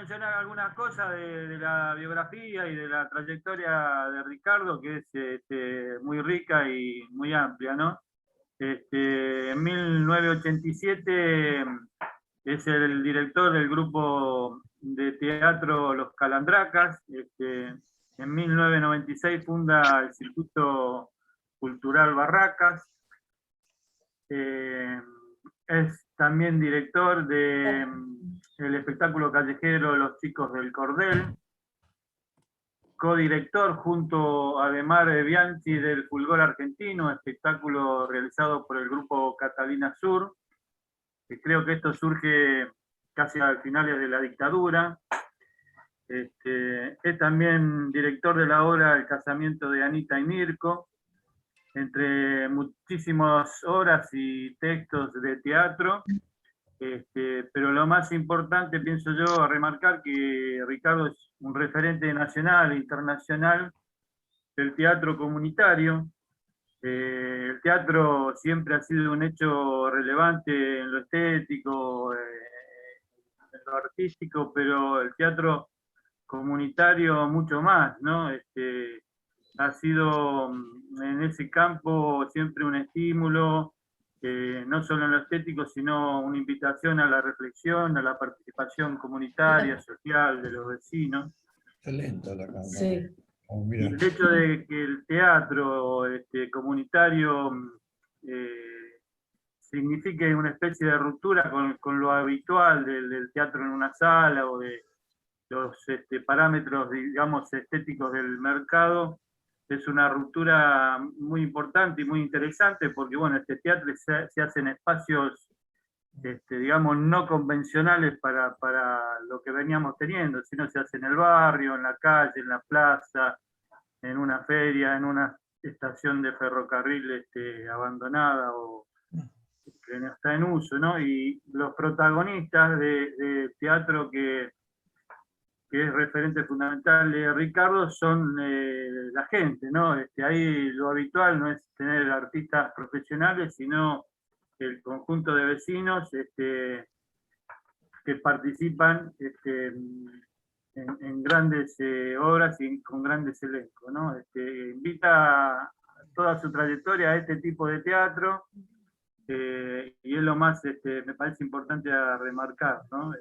mencionar algunas cosas de la biografía y de la trayectoria de Ricardo, que es muy rica y muy amplia, ¿no? En 1987 es el director del grupo de teatro Los Calandracas. En 1996 funda el Circuito Cultural Barracas. Es también director del espectáculo callejero Los Chicos del Cordel, codirector junto a Demar Bianchi del Fulgor Argentino, espectáculo realizado por el grupo Catalina Sur, que creo que esto surge casi a finales de la dictadura. Es también director de la obra El casamiento de Anita y Mirko, entre muchísimas horas y textos de teatro. Pero lo más importante, pienso yo, a remarcar que Ricardo es un referente nacional e internacional del teatro comunitario. El teatro siempre ha sido un hecho relevante en lo estético, en lo artístico, pero el teatro comunitario mucho más, ¿no? Ha sido en ese campo siempre un estímulo, no solo en lo estético, sino una invitación a la reflexión, a la participación comunitaria, social de los vecinos. Excelente la cámara. Sí. Oh, Y mira. el hecho de que el teatro comunitario signifique una especie de ruptura con lo habitual del teatro en una sala o de los parámetros, digamos, estéticos del mercado, es una ruptura muy importante y muy interesante porque, bueno, este teatro se hace en espacios, digamos, no convencionales para lo que veníamos teniendo, sino se hace en el barrio, en la calle, en la plaza, en una feria, en una estación de ferrocarril abandonada o que no está en uso, ¿no? Y los protagonistas de teatro que es referente fundamental de Ricardo, son la gente, ¿no? Ahí lo habitual no es tener artistas profesionales, sino el conjunto de vecinos que participan en grandes obras y con grandes elencos, ¿no? Invita toda su trayectoria a este tipo de teatro, y es lo más, me parece importante a remarcar, ¿no?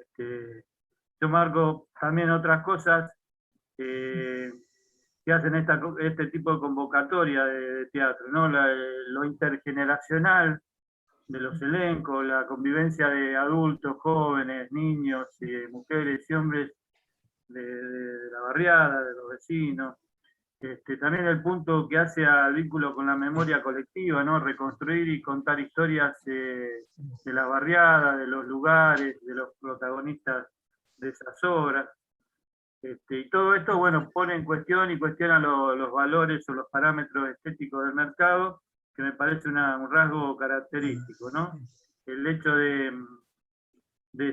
Yo marco también otras cosas que hacen este tipo de convocatoria de teatro, ¿no? Lo intergeneracional de los elencos, la convivencia de adultos, jóvenes, niños, mujeres y hombres de la barriada, de los vecinos. También el punto que hace al vínculo con la memoria colectiva, ¿no? Reconstruir y contar historias de la barriada, de los lugares, de los protagonistas de esas obras. Y todo esto, bueno, pone en cuestión y cuestiona los valores o los parámetros estéticos del mercado, que me parece un rasgo característico, ¿no? El hecho de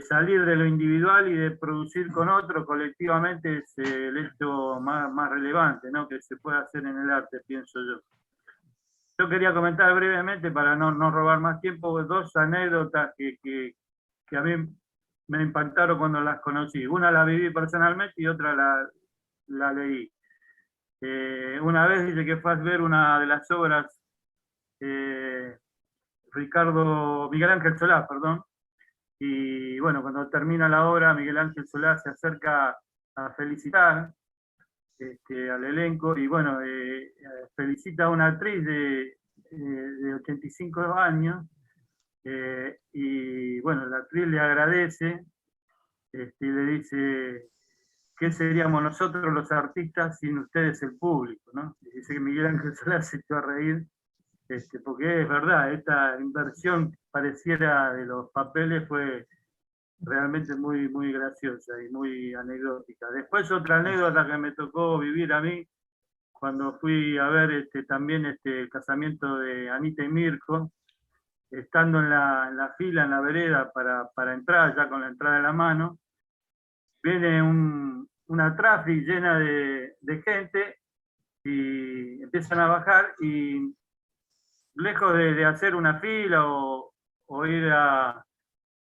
salir de lo individual y de producir con otro colectivamente es el hecho más relevante, ¿no? Que se puede hacer en el arte, pienso yo. Yo quería comentar brevemente, para no robar más tiempo, dos anécdotas que a mí me impactaron cuando las conocí. Una la viví personalmente y otra la leí. Una vez dice que fue a ver una de las obras, Miguel Ángel Solá, perdón, y bueno, cuando termina la obra, Miguel Ángel Solá se acerca a felicitar al elenco, y bueno, felicita a una actriz de 85 años, y bueno, la actriz le agradece, y le dice: ¿qué seríamos nosotros los artistas sin ustedes el público, ¿no? Y dice que Miguel Ángel Solá se echó a reír, porque es verdad, esta inversión pareciera de los papeles fue realmente muy graciosa y muy anecdótica. Después otra anécdota que me tocó vivir a mí, cuando fui a ver también el casamiento de Anita y Mirko, estando en la fila, en la vereda para entrar, ya con la entrada en la mano, viene una traffic llena de gente y empiezan a bajar, y lejos de hacer una fila o ir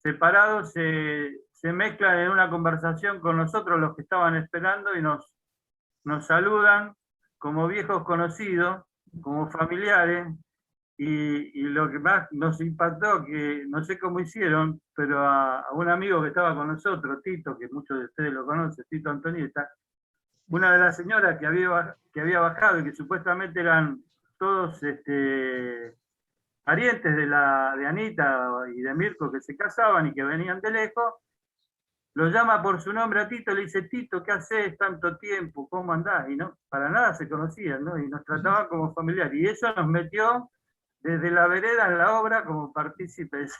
separados, se se mezclan en una conversación con nosotros, los que estaban esperando, y nos saludan como viejos conocidos, como familiares, y lo que más nos impactó, que no sé cómo hicieron, pero a un amigo que estaba con nosotros, Tito, que muchos de ustedes lo conocen, Tito Antonieta, una de las señoras que había bajado y que supuestamente eran todos parientes de Anita y de Mirko que se casaban y que venían de lejos, lo llama por su nombre a Tito, le dice: Tito, ¿qué haces tanto tiempo? ¿Cómo andás? Y no, para nada se conocían, ¿no? Y nos trataban como familiares. Y eso nos metió desde la vereda en la obra como partícipes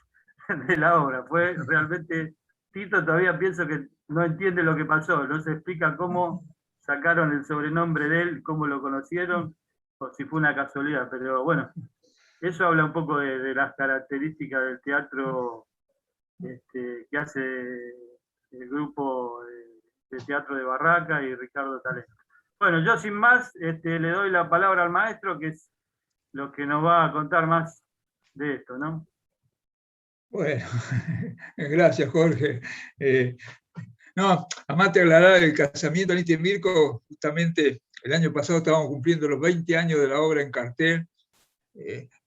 de la obra. Fue realmente, Tito todavía pienso que no entiende lo que pasó, no se explica cómo sacaron el sobrenombre de él, cómo lo conocieron, o si fue una casualidad, pero bueno, eso habla un poco de las características del teatro que hace el grupo de teatro de Barraca y Ricardo Talento. Bueno, yo sin más le doy la palabra al maestro, que es lo que nos va a contar más de esto, ¿no? Bueno, gracias, Jorge. No, además te aclarar, el casamiento de Anita y Mirko, justamente el año pasado estábamos cumpliendo los 20 años de la obra en cartel,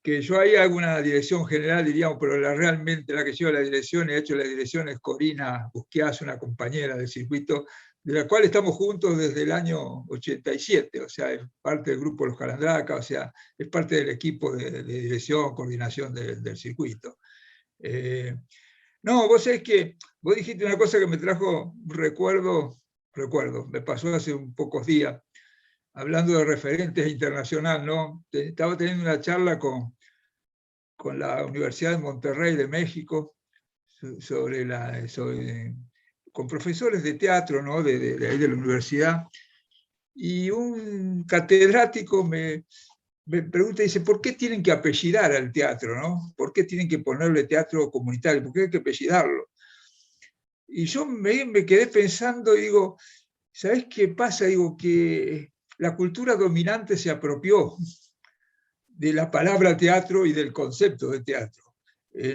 que yo ahí hago una dirección general, diríamos, pero realmente la que lleva la dirección y ha hecho la dirección es Corina Busquias, una compañera del circuito, de la cual estamos juntos desde el año 87, o sea, es parte del grupo Los Calandracas, o sea, es parte del equipo de dirección, coordinación del circuito. No, vos sabés que vos dijiste una cosa que me trajo un recuerdo, me pasó hace un pocos días, hablando de referentes internacional, ¿no? Estaba teniendo una charla con la Universidad de Monterrey de México con profesores de teatro, ¿no? de ahí de la universidad, y un catedrático me pregunta, dice: ¿por qué tienen que apellidar al teatro, no? ¿Por qué tienen que ponerle teatro comunitario? ¿Por qué hay que apellidarlo? Y yo me quedé pensando y digo, ¿sabés qué pasa? Digo que la cultura dominante se apropió de la palabra teatro y del concepto de teatro.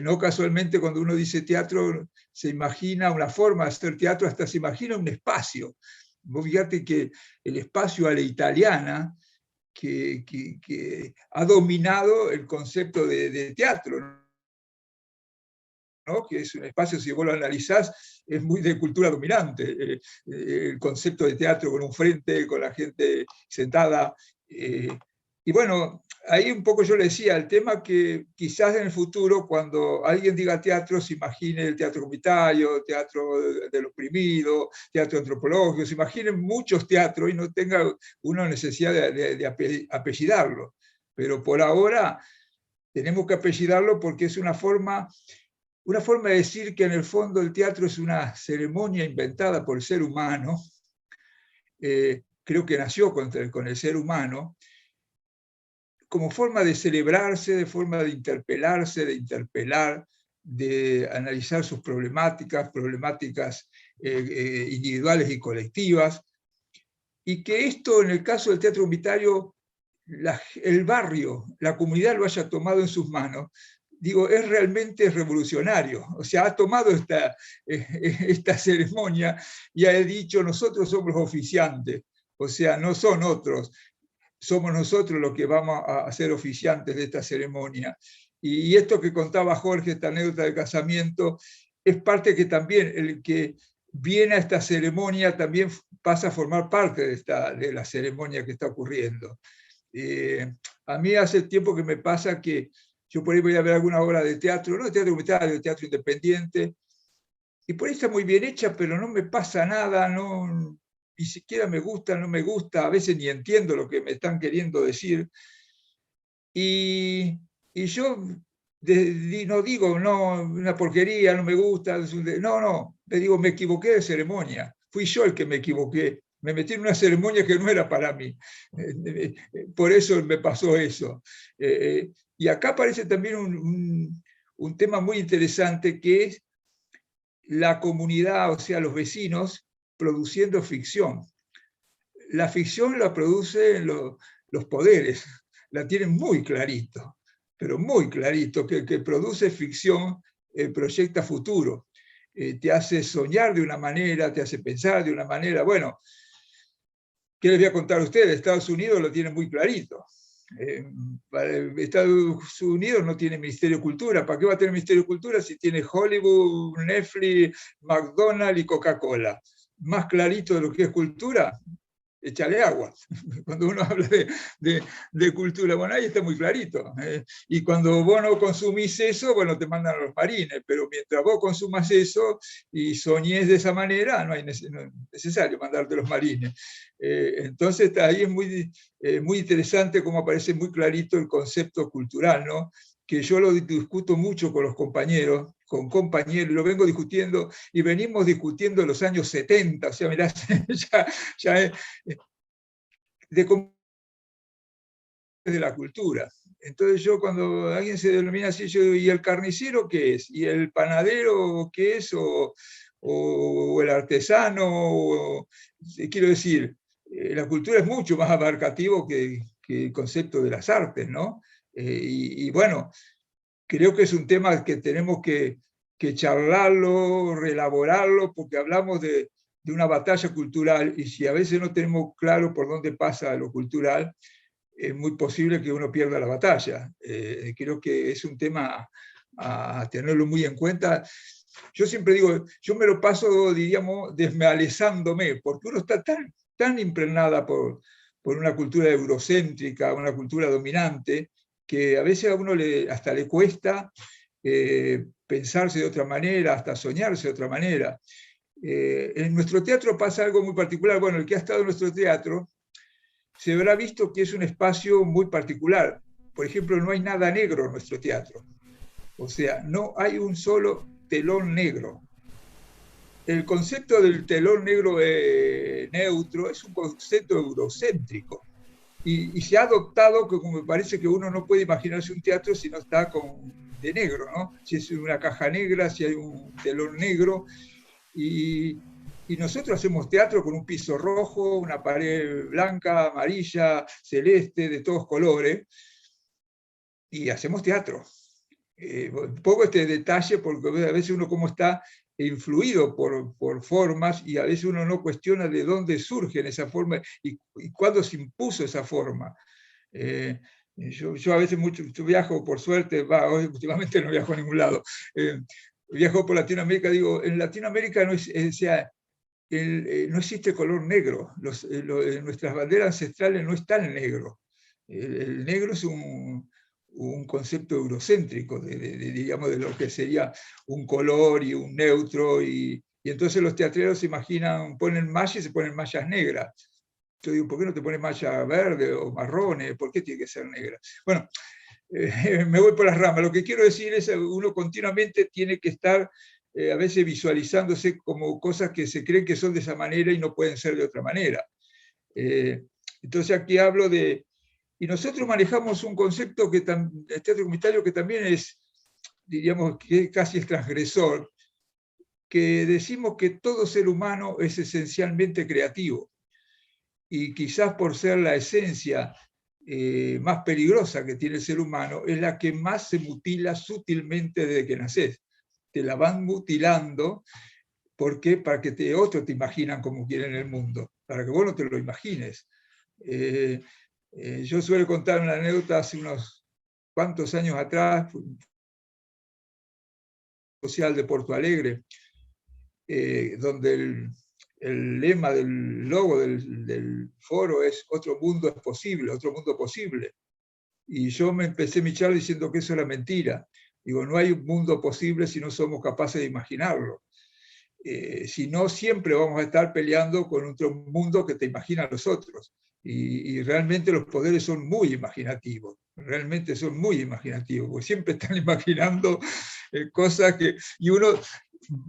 No casualmente cuando uno dice teatro se imagina una forma de hacer teatro, hasta se imagina un espacio. Vos fíjate que el espacio a la italiana, que ha dominado el concepto de teatro, ¿no? Que es un espacio, si vos lo analizás, es muy de cultura dominante. El concepto de teatro con un frente, con la gente sentada. Y bueno, ahí un poco yo le decía, el tema que quizás en el futuro, cuando alguien diga teatro, se imagine el teatro comunitario, teatro del oprimido, teatro antropológico, se imaginen muchos teatros y no tenga una necesidad de apellidarlo. Pero por ahora tenemos que apellidarlo porque es una forma de decir que en el fondo el teatro es una ceremonia inventada por el ser humano, creo que nació con el ser humano, como forma de celebrarse, de forma de interpelarse, de interpelar, de analizar sus problemáticas individuales y colectivas, y que esto, en el caso del teatro comunitario, el barrio, la comunidad lo haya tomado en sus manos, digo, es realmente revolucionario. O sea, ha tomado esta ceremonia y ha dicho: nosotros somos los oficiantes, o sea, no son otros, somos nosotros los que vamos a ser oficiantes de esta ceremonia. Y esto que contaba Jorge, esta anécdota del casamiento, es parte que también el que viene a esta ceremonia también pasa a formar parte de la ceremonia que está ocurriendo. A mí hace tiempo que me pasa que yo por ahí voy a ver alguna obra de teatro, no de teatro comunitario, de teatro independiente, y por ahí está muy bien hecha, pero no me pasa nada, ni siquiera me gusta, no me gusta, a veces ni entiendo lo que me están queriendo decir. Y yo no digo, no, una porquería, no me gusta, no, le digo, me equivoqué de ceremonia, fui yo el que me equivoqué, me metí en una ceremonia que no era para mí, por eso me pasó eso. Y acá aparece también un tema muy interesante, que es la comunidad, o sea, los vecinos, produciendo ficción. La ficción la producen los poderes, la tienen muy clarito, pero muy clarito, que produce ficción proyecta futuro. te hace soñar de una manera, te hace pensar de una manera. Bueno, ¿qué les voy a contar a ustedes? Estados Unidos lo tiene muy clarito. Estados Unidos no tiene Ministerio de Cultura. ¿Para qué va a tener Ministerio de Cultura si tiene Hollywood, Netflix, McDonald's y Coca-Cola? Más clarito de lo que es cultura, échale agua. Cuando uno habla de cultura, bueno, ahí está muy clarito. Y cuando vos no consumís eso, bueno, te mandan a los marines, pero mientras vos consumas eso y soñés de esa manera, no es necesario mandarte a los marines. Entonces, ahí es muy interesante cómo aparece muy clarito el concepto cultural, ¿no? Que yo lo discuto mucho con los compañeros, lo vengo discutiendo, y venimos discutiendo en los años 70, o sea, mirá, ya es de la cultura. Entonces yo cuando alguien se denomina así, yo digo, ¿y el carnicero qué es? ¿Y el panadero qué es? ¿O el artesano? Quiero decir, la cultura es mucho más abarcativo que el concepto de las artes, ¿no? Y bueno, creo que es un tema que tenemos que charlarlo, reelaborarlo, porque hablamos de una batalla cultural, y si a veces no tenemos claro por dónde pasa lo cultural, es muy posible que uno pierda la batalla. Creo que es un tema a tenerlo muy en cuenta. Yo siempre digo, yo me lo paso, diríamos, desmalezándome, porque uno está tan impregnada por una cultura eurocéntrica, una cultura dominante, que a veces a uno hasta le cuesta pensarse de otra manera, hasta soñarse de otra manera. En nuestro teatro pasa algo muy particular. Bueno, el que ha estado en nuestro teatro se habrá visto que es un espacio muy particular. Por ejemplo, no hay nada negro en nuestro teatro. O sea, no hay un solo telón negro. El concepto del telón negro neutro es un concepto eurocéntrico. Y se ha adoptado, que como me parece que uno no puede imaginarse un teatro si no está de negro, ¿no? Si es una caja negra, si hay un telón negro. Y nosotros hacemos teatro con un piso rojo, una pared blanca, amarilla, celeste, de todos colores, y hacemos teatro. Pongo este detalle porque a veces uno como está influido por formas, y a veces uno no cuestiona de dónde surgen esa forma y cuándo se impuso esa forma. Yo a veces yo viajo, por suerte, últimamente no viajo a ningún lado, viajo por Latinoamérica, digo, en Latinoamérica no existe color negro. Nuestras banderas ancestrales no están en negro. El negro es un concepto eurocéntrico, digamos, de lo que sería un color y un neutro, y entonces los teatreros se imaginan, ponen mallas y se ponen mallas negras. Yo digo, ¿por qué no te pones malla verde o marrones? ¿Por qué tiene que ser negra? Bueno, me voy por las ramas. Lo que quiero decir es que uno continuamente tiene que estar a veces visualizándose como cosas que se creen que son de esa manera y no pueden ser de otra manera. Entonces aquí hablo de... Y nosotros manejamos un concepto el teatro comunitario, que también es, diríamos, que casi es transgresor, que decimos que todo ser humano es esencialmente creativo. Y quizás por ser la esencia más peligrosa que tiene el ser humano, es la que más se mutila sutilmente desde que naces. Te la van mutilando, porque para que otros te imaginan como quieren el mundo, para que vos no te lo imagines. Yo suelo contar una anécdota hace unos cuantos años atrás, social de Porto Alegre, donde el lema del logo del foro es "otro mundo es posible, otro mundo posible". Y yo me empecé mi charla diciendo que eso era mentira. Digo, no hay un mundo posible si no somos capaces de imaginarlo. Si no, siempre vamos a estar peleando con otro mundo que te imagina los otros. Y realmente los poderes son muy imaginativos, realmente son muy imaginativos, porque siempre están imaginando cosas que... Y uno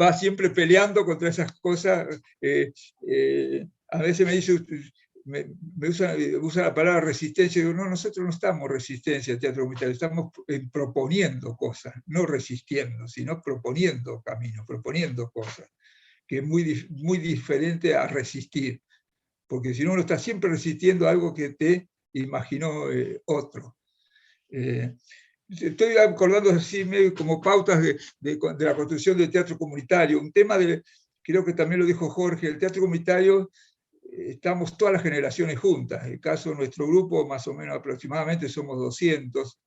va siempre peleando contra esas cosas. A veces me dice, usa la palabra resistencia, y digo, no, nosotros no estamos resistencia al teatro comunitario, estamos proponiendo cosas, no resistiendo, sino proponiendo caminos, proponiendo cosas, que es muy diferente a resistir, porque si no, uno está siempre resistiendo algo que te imaginó otro. estoy acordando así medio como pautas de la construcción del teatro comunitario. Un tema creo que también lo dijo Jorge, el teatro comunitario, estamos todas las generaciones juntas. En el caso de nuestro grupo, más o menos aproximadamente somos 200.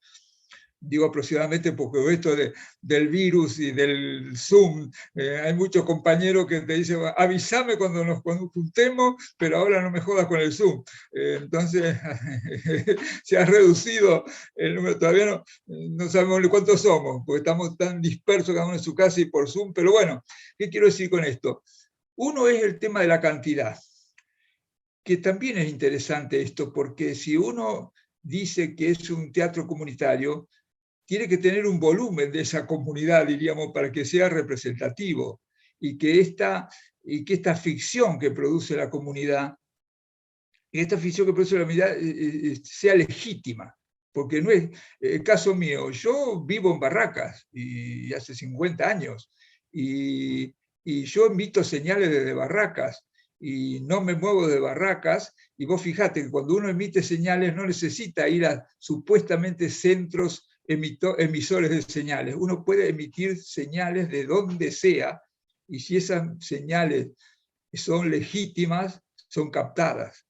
Digo aproximadamente porque esto del virus y del Zoom, hay muchos compañeros que te dicen, avísame cuando nos juntemos, pero ahora no me jodas con el Zoom. Entonces, se ha reducido el número, todavía no sabemos cuántos somos, porque estamos tan dispersos cada uno en su casa y por Zoom, pero bueno, ¿qué quiero decir con esto? Uno es el tema de la cantidad, que también es interesante esto, porque si uno dice que es un teatro comunitario, tiene que tener un volumen de esa comunidad, diríamos, para que sea representativo y que esta ficción que produce la comunidad, sea legítima. Porque no es el caso mío. Yo vivo en Barracas y hace 50 años y yo emito señales desde Barracas y no me muevo de Barracas. Y vos fijate que cuando uno emite señales no necesita ir a supuestamente centros emisores de señales. Uno puede emitir señales de donde sea, y si esas señales son legítimas, son captadas.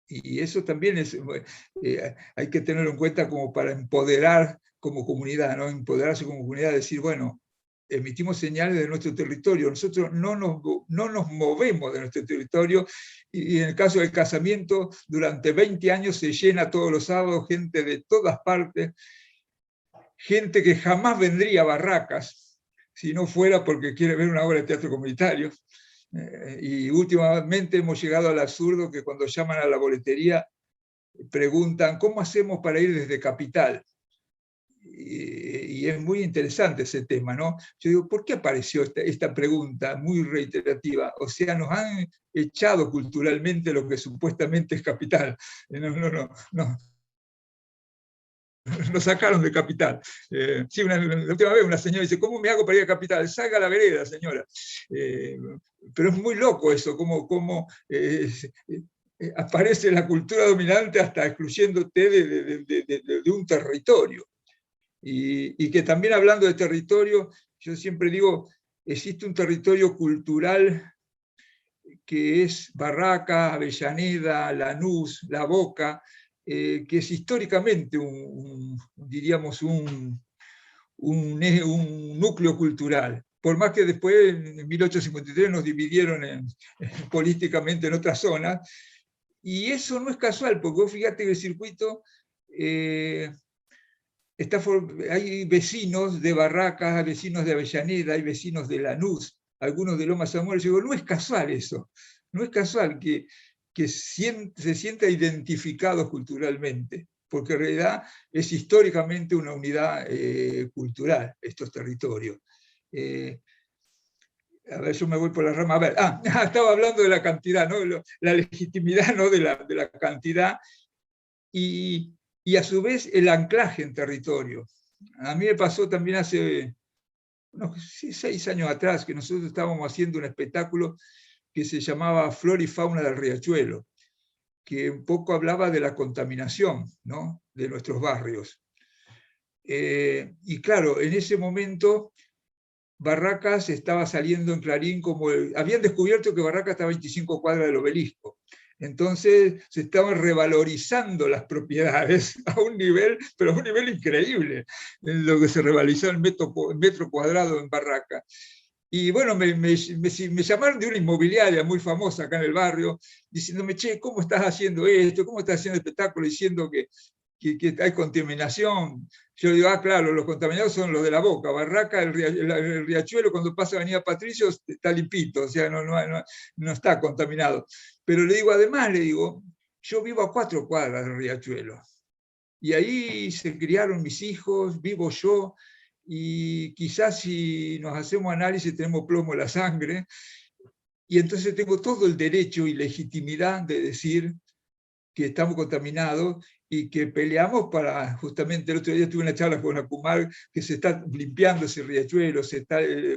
Y eso también hay que tenerlo en cuenta como para empoderar como comunidad, ¿no? Empoderarse como comunidad, decir, bueno, emitimos señales de nuestro territorio, nosotros no nos movemos de nuestro territorio, y en el caso del casamiento, durante 20 años se llena todos los sábados, gente de todas partes, gente que jamás vendría a Barracas, si no fuera porque quiere ver una obra de teatro comunitario. Y últimamente hemos llegado al absurdo que cuando llaman a la boletería preguntan, ¿cómo hacemos para ir desde Capital? Y es muy interesante ese tema, ¿no? Yo digo, ¿por qué apareció esta pregunta muy reiterativa? O sea, nos han echado culturalmente lo que supuestamente es Capital. No. Nos sacaron de Capital. Sí, la última vez una señora dice, ¿cómo me hago para ir a Capital? Salga a la vereda, señora. Pero es muy loco eso, cómo aparece la cultura dominante hasta excluyéndote de un territorio. Y que también hablando de territorio, yo siempre digo, existe un territorio cultural que es Barracas, Avellaneda, Lanús, La Boca, que es históricamente diríamos un núcleo cultural. Por más que después, en 1853, nos dividieron políticamente en otras zonas, y eso no es casual, porque vos fíjate que el circuito, hay vecinos de Barracas, hay vecinos de Avellaneda, hay vecinos de Lanús, algunos de Lomas Zamora. Yo digo, no es casual eso, no es casual que se sienta identificados culturalmente, porque en realidad es históricamente una unidad cultural, estos territorios. A ver, yo me voy por la rama. A ver, estaba hablando de la cantidad, ¿no? La legitimidad, ¿no? de la cantidad, y a su vez el anclaje en territorio. A mí me pasó también hace unos 6 años atrás que nosotros estábamos haciendo un espectáculo que se llamaba Flora y Fauna del Riachuelo, que un poco hablaba de la contaminación, ¿no? de nuestros barrios. Y claro, en ese momento Barracas estaba saliendo en Clarín como... habían descubierto que Barracas está a 25 cuadras del Obelisco. Entonces se estaban revalorizando las propiedades a un nivel, pero a un nivel increíble, en lo que se revalorizó el metro cuadrado en Barracas. Y bueno, me llamaron de una inmobiliaria muy famosa acá en el barrio, diciéndome, che, ¿cómo estás haciendo esto? ¿Cómo estás haciendo el espectáculo? Diciendo que hay contaminación. Yo digo, claro, los contaminados son los de La Boca. Barraca, el riachuelo, cuando pasa Avenida Patricio, está limpito, o sea, no está contaminado. Pero además, yo vivo a 4 cuadras del riachuelo. Y ahí se criaron mis hijos, vivo yo, y quizás si nos hacemos análisis tenemos plomo en la sangre, y entonces tengo todo el derecho y legitimidad de decir que estamos contaminados y que peleamos para, justamente el otro día tuve una charla con Acumar, que se está limpiando ese riachuelo,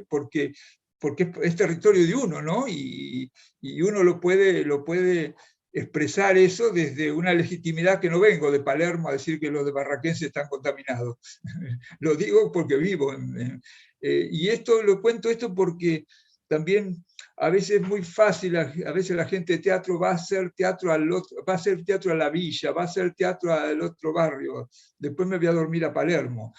porque es territorio de uno, ¿no? Y uno lo puede expresar eso desde una legitimidad que no vengo de Palermo a decir que los de Barraquense están contaminados. Lo digo porque vivo. Y esto lo cuento esto porque también a veces es muy fácil, a veces la gente de teatro va a hacer teatro va a hacer teatro a la villa, va a hacer teatro al otro barrio, después me voy a dormir a Palermo.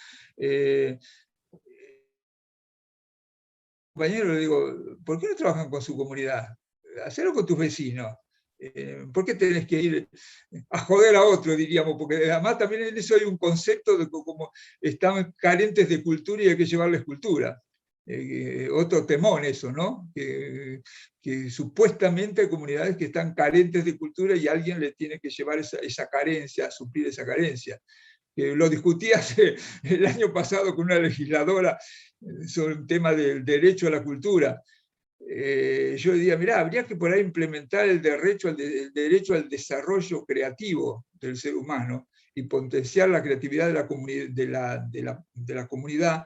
Compañero, le digo, ¿por qué no trabajan con su comunidad? Hacelo con tus vecinos. ¿Por qué tenés que ir a joder a otro, diríamos? Porque además también en eso hay un concepto de como están carentes de cultura y hay que llevarles cultura. Otro temón eso, ¿no? Que supuestamente hay comunidades que están carentes de cultura y alguien le tiene que llevar esa carencia, suplir esa carencia. Lo discutí el año pasado con una legisladora sobre un tema del derecho a la cultura. Yo diría, mirá, habría que por ahí implementar el derecho al desarrollo creativo del ser humano y potenciar la creatividad de la comunidad,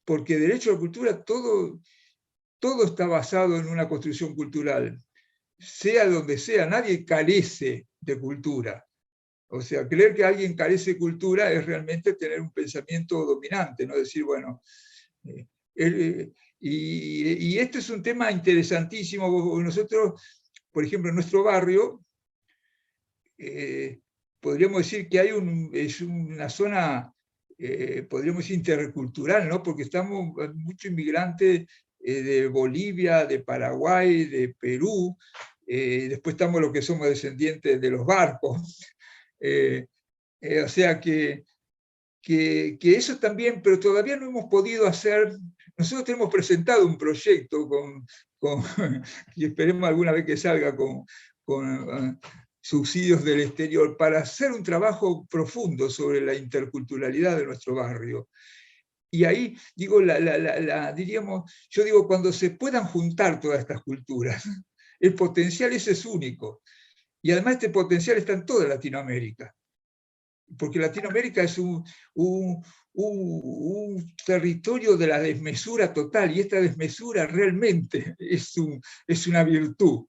porque derecho a la cultura, todo está basado en una construcción cultural. Sea donde sea, nadie carece de cultura. O sea, creer que alguien carece de cultura es realmente tener un pensamiento dominante, ¿no? Decir, bueno, y este es un tema interesantísimo. Nosotros, por ejemplo, en nuestro barrio, podríamos decir que es una zona, podríamos decir, intercultural, ¿no? Porque estamos muchos inmigrantes de Bolivia, de Paraguay, de Perú, después estamos los que somos descendientes de los barcos. O sea que eso también, pero todavía no hemos podido hacer. Nosotros tenemos presentado un proyecto y esperemos alguna vez que salga con subsidios del exterior para hacer un trabajo profundo sobre la interculturalidad de nuestro barrio. Y ahí, digo, diríamos, yo digo, cuando se puedan juntar todas estas culturas, el potencial ese es único. Y además este potencial está en toda Latinoamérica. Porque Latinoamérica es un territorio de la desmesura total, y esta desmesura realmente es una virtud.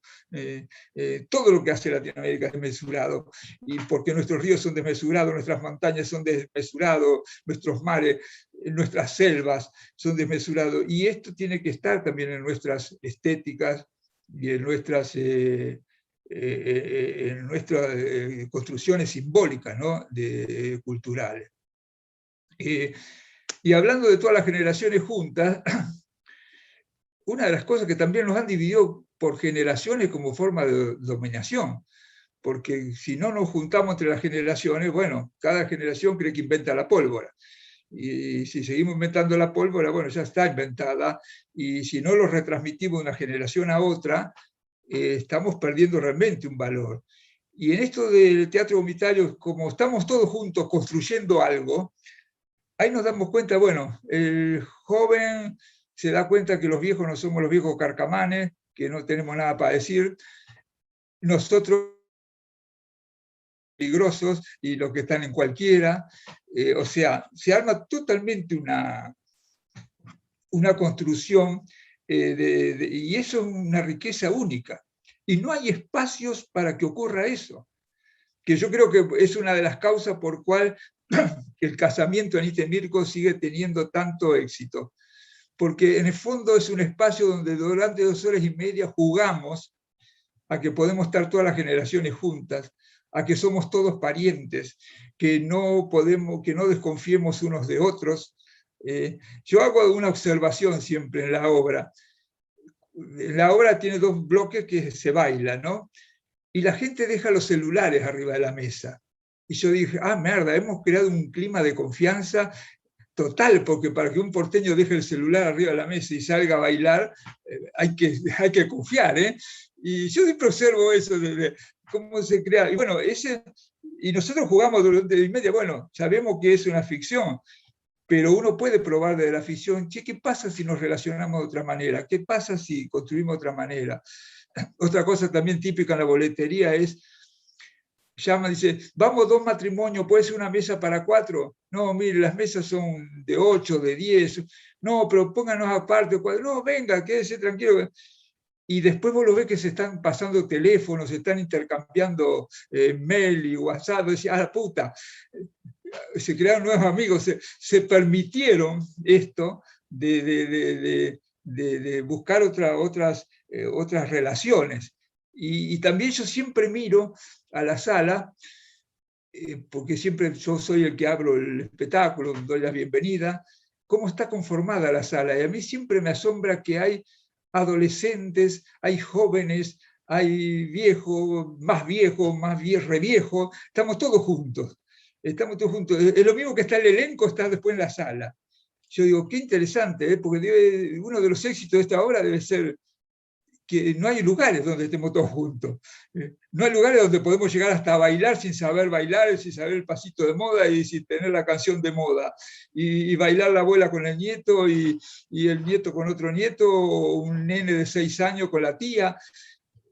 Todo lo que hace Latinoamérica es desmesurado, y porque nuestros ríos son desmesurados, nuestras montañas son desmesurados, nuestros mares, nuestras selvas son desmesurados, y esto tiene que estar también en nuestras estéticas y en nuestras construcciones simbólicas, ¿no? Culturales. Y hablando de todas las generaciones juntas, una de las cosas que también nos han dividido por generaciones como forma de dominación, porque si no nos juntamos entre las generaciones, bueno, cada generación cree que inventa la pólvora. Y si seguimos inventando la pólvora, bueno, ya está inventada, y si no lo retransmitimos de una generación a otra, estamos perdiendo realmente un valor. Y en esto del teatro comunitario, como estamos todos juntos construyendo algo, ahí nos damos cuenta, bueno, el joven se da cuenta que los viejos no somos los viejos carcamanes, que no tenemos nada para decir, nosotros peligrosos y los que están en cualquiera, o sea, se arma totalmente una construcción y eso es una riqueza única. Y no hay espacios para que ocurra eso, que yo creo que es una de las causas por cual el casamiento de Anita y Mirko sigue teniendo tanto éxito. Porque en el fondo es un espacio donde durante 2 horas y media jugamos a que podemos estar todas las generaciones juntas, a que somos todos parientes, que no desconfiemos unos de otros. Yo hago una observación siempre en la obra. La obra tiene 2 bloques que se bailan, ¿no? Y la gente deja los celulares arriba de la mesa. Y yo dije, mierda, hemos creado un clima de confianza total, porque para que un porteño deje el celular arriba de la mesa y salga a bailar, hay que confiar, ¿eh? Y yo siempre observo eso, de cómo se crea. Y bueno, y nosotros jugamos durante 2 horas y media, bueno, sabemos que es una ficción, pero uno puede probar desde la ficción, che, ¿qué pasa si nos relacionamos de otra manera? ¿Qué pasa si construimos de otra manera? Otra cosa también típica en la boletería es, dice, vamos 2 matrimonios, ¿puede ser una mesa para 4? No, mire, las mesas son de 8, de 10. No, pero pónganos aparte. No, venga, quédese tranquilo. y después vos lo ves que se están pasando teléfonos, se están intercambiando mail y WhatsApp, decís, ah, puta, se crearon nuevos amigos, se permitieron esto de buscar otras relaciones. Y también yo siempre miro a la sala, porque siempre yo soy el que abro el espectáculo, doy la bienvenida, cómo está conformada la sala. Y a mí siempre me asombra que hay adolescentes, hay jóvenes, hay viejos, más re viejos, estamos todos juntos. Estamos todos juntos. Es lo mismo que está el elenco, está después en la sala. Yo digo, qué interesante, porque uno de los éxitos de esta obra debe ser que no hay lugares donde estemos todos juntos. No hay lugares donde podemos llegar hasta bailar sin saber bailar, sin saber el pasito de moda y sin tener la canción de moda. Y bailar la abuela con el nieto y el nieto con otro nieto, o un nene de 6 años con la tía.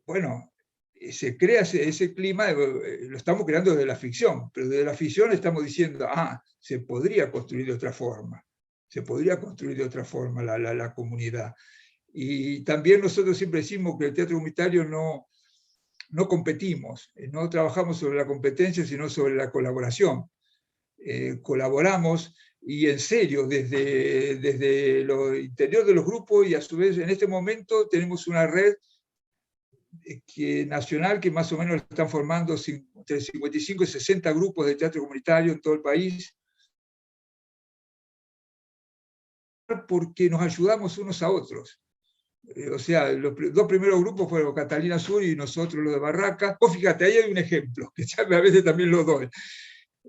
Bueno, se crea ese clima, lo estamos creando desde la ficción, pero desde la ficción estamos diciendo, se podría construir de otra forma. Se podría construir de otra forma la comunidad. Y también nosotros siempre decimos que el teatro comunitario no competimos, no trabajamos sobre la competencia, sino sobre la colaboración. Colaboramos, y en serio, desde lo interior de los grupos, y a su vez en este momento tenemos una red nacional que más o menos están formando entre 55 y 60 grupos de teatro comunitario en todo el país, porque nos ayudamos unos a otros. O sea, los 2 primeros grupos fueron Catalina Sur y nosotros, los de Barraca. Vos fíjate, ahí hay un ejemplo, que ya a veces también lo doy.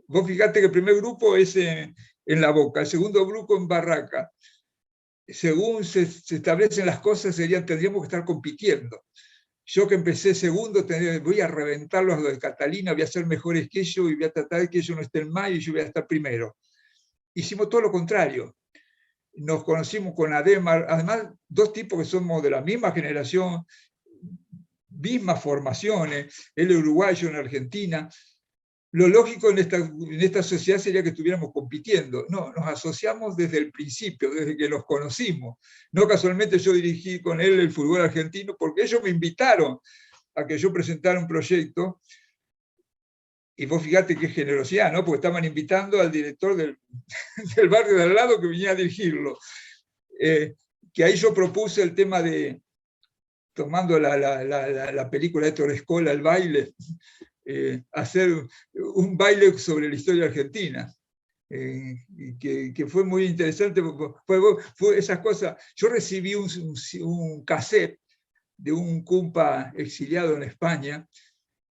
Vos fíjate que el primer grupo es en La Boca, el segundo grupo en Barraca. Según se establecen las cosas, tendríamos que estar compitiendo. Yo que empecé segundo, voy a reventarlos a los de Catalina, voy a ser mejores que ellos y voy a tratar de que ellos no estén mal y yo voy a estar primero. Hicimos todo lo contrario. Nos conocimos con Ademar, además 2 tipos que somos de la misma generación, mismas formaciones, él es uruguayo en Argentina. Lo lógico en esta sociedad sería que estuviéramos compitiendo. No, nos asociamos desde el principio, desde que nos conocimos. No casualmente yo dirigí con él el fútbol argentino, porque ellos me invitaron a que yo presentara un proyecto. Y vos fíjate qué generosidad, ¿no? Porque estaban invitando al director del barrio de al lado que venía a dirigirlo. Que ahí yo propuse el tema de, tomando la película de Héctor Escola, El baile, hacer un baile sobre la historia argentina. Que fue muy interesante, fue esas cosas. Yo recibí un cassette de un cumpa exiliado en España,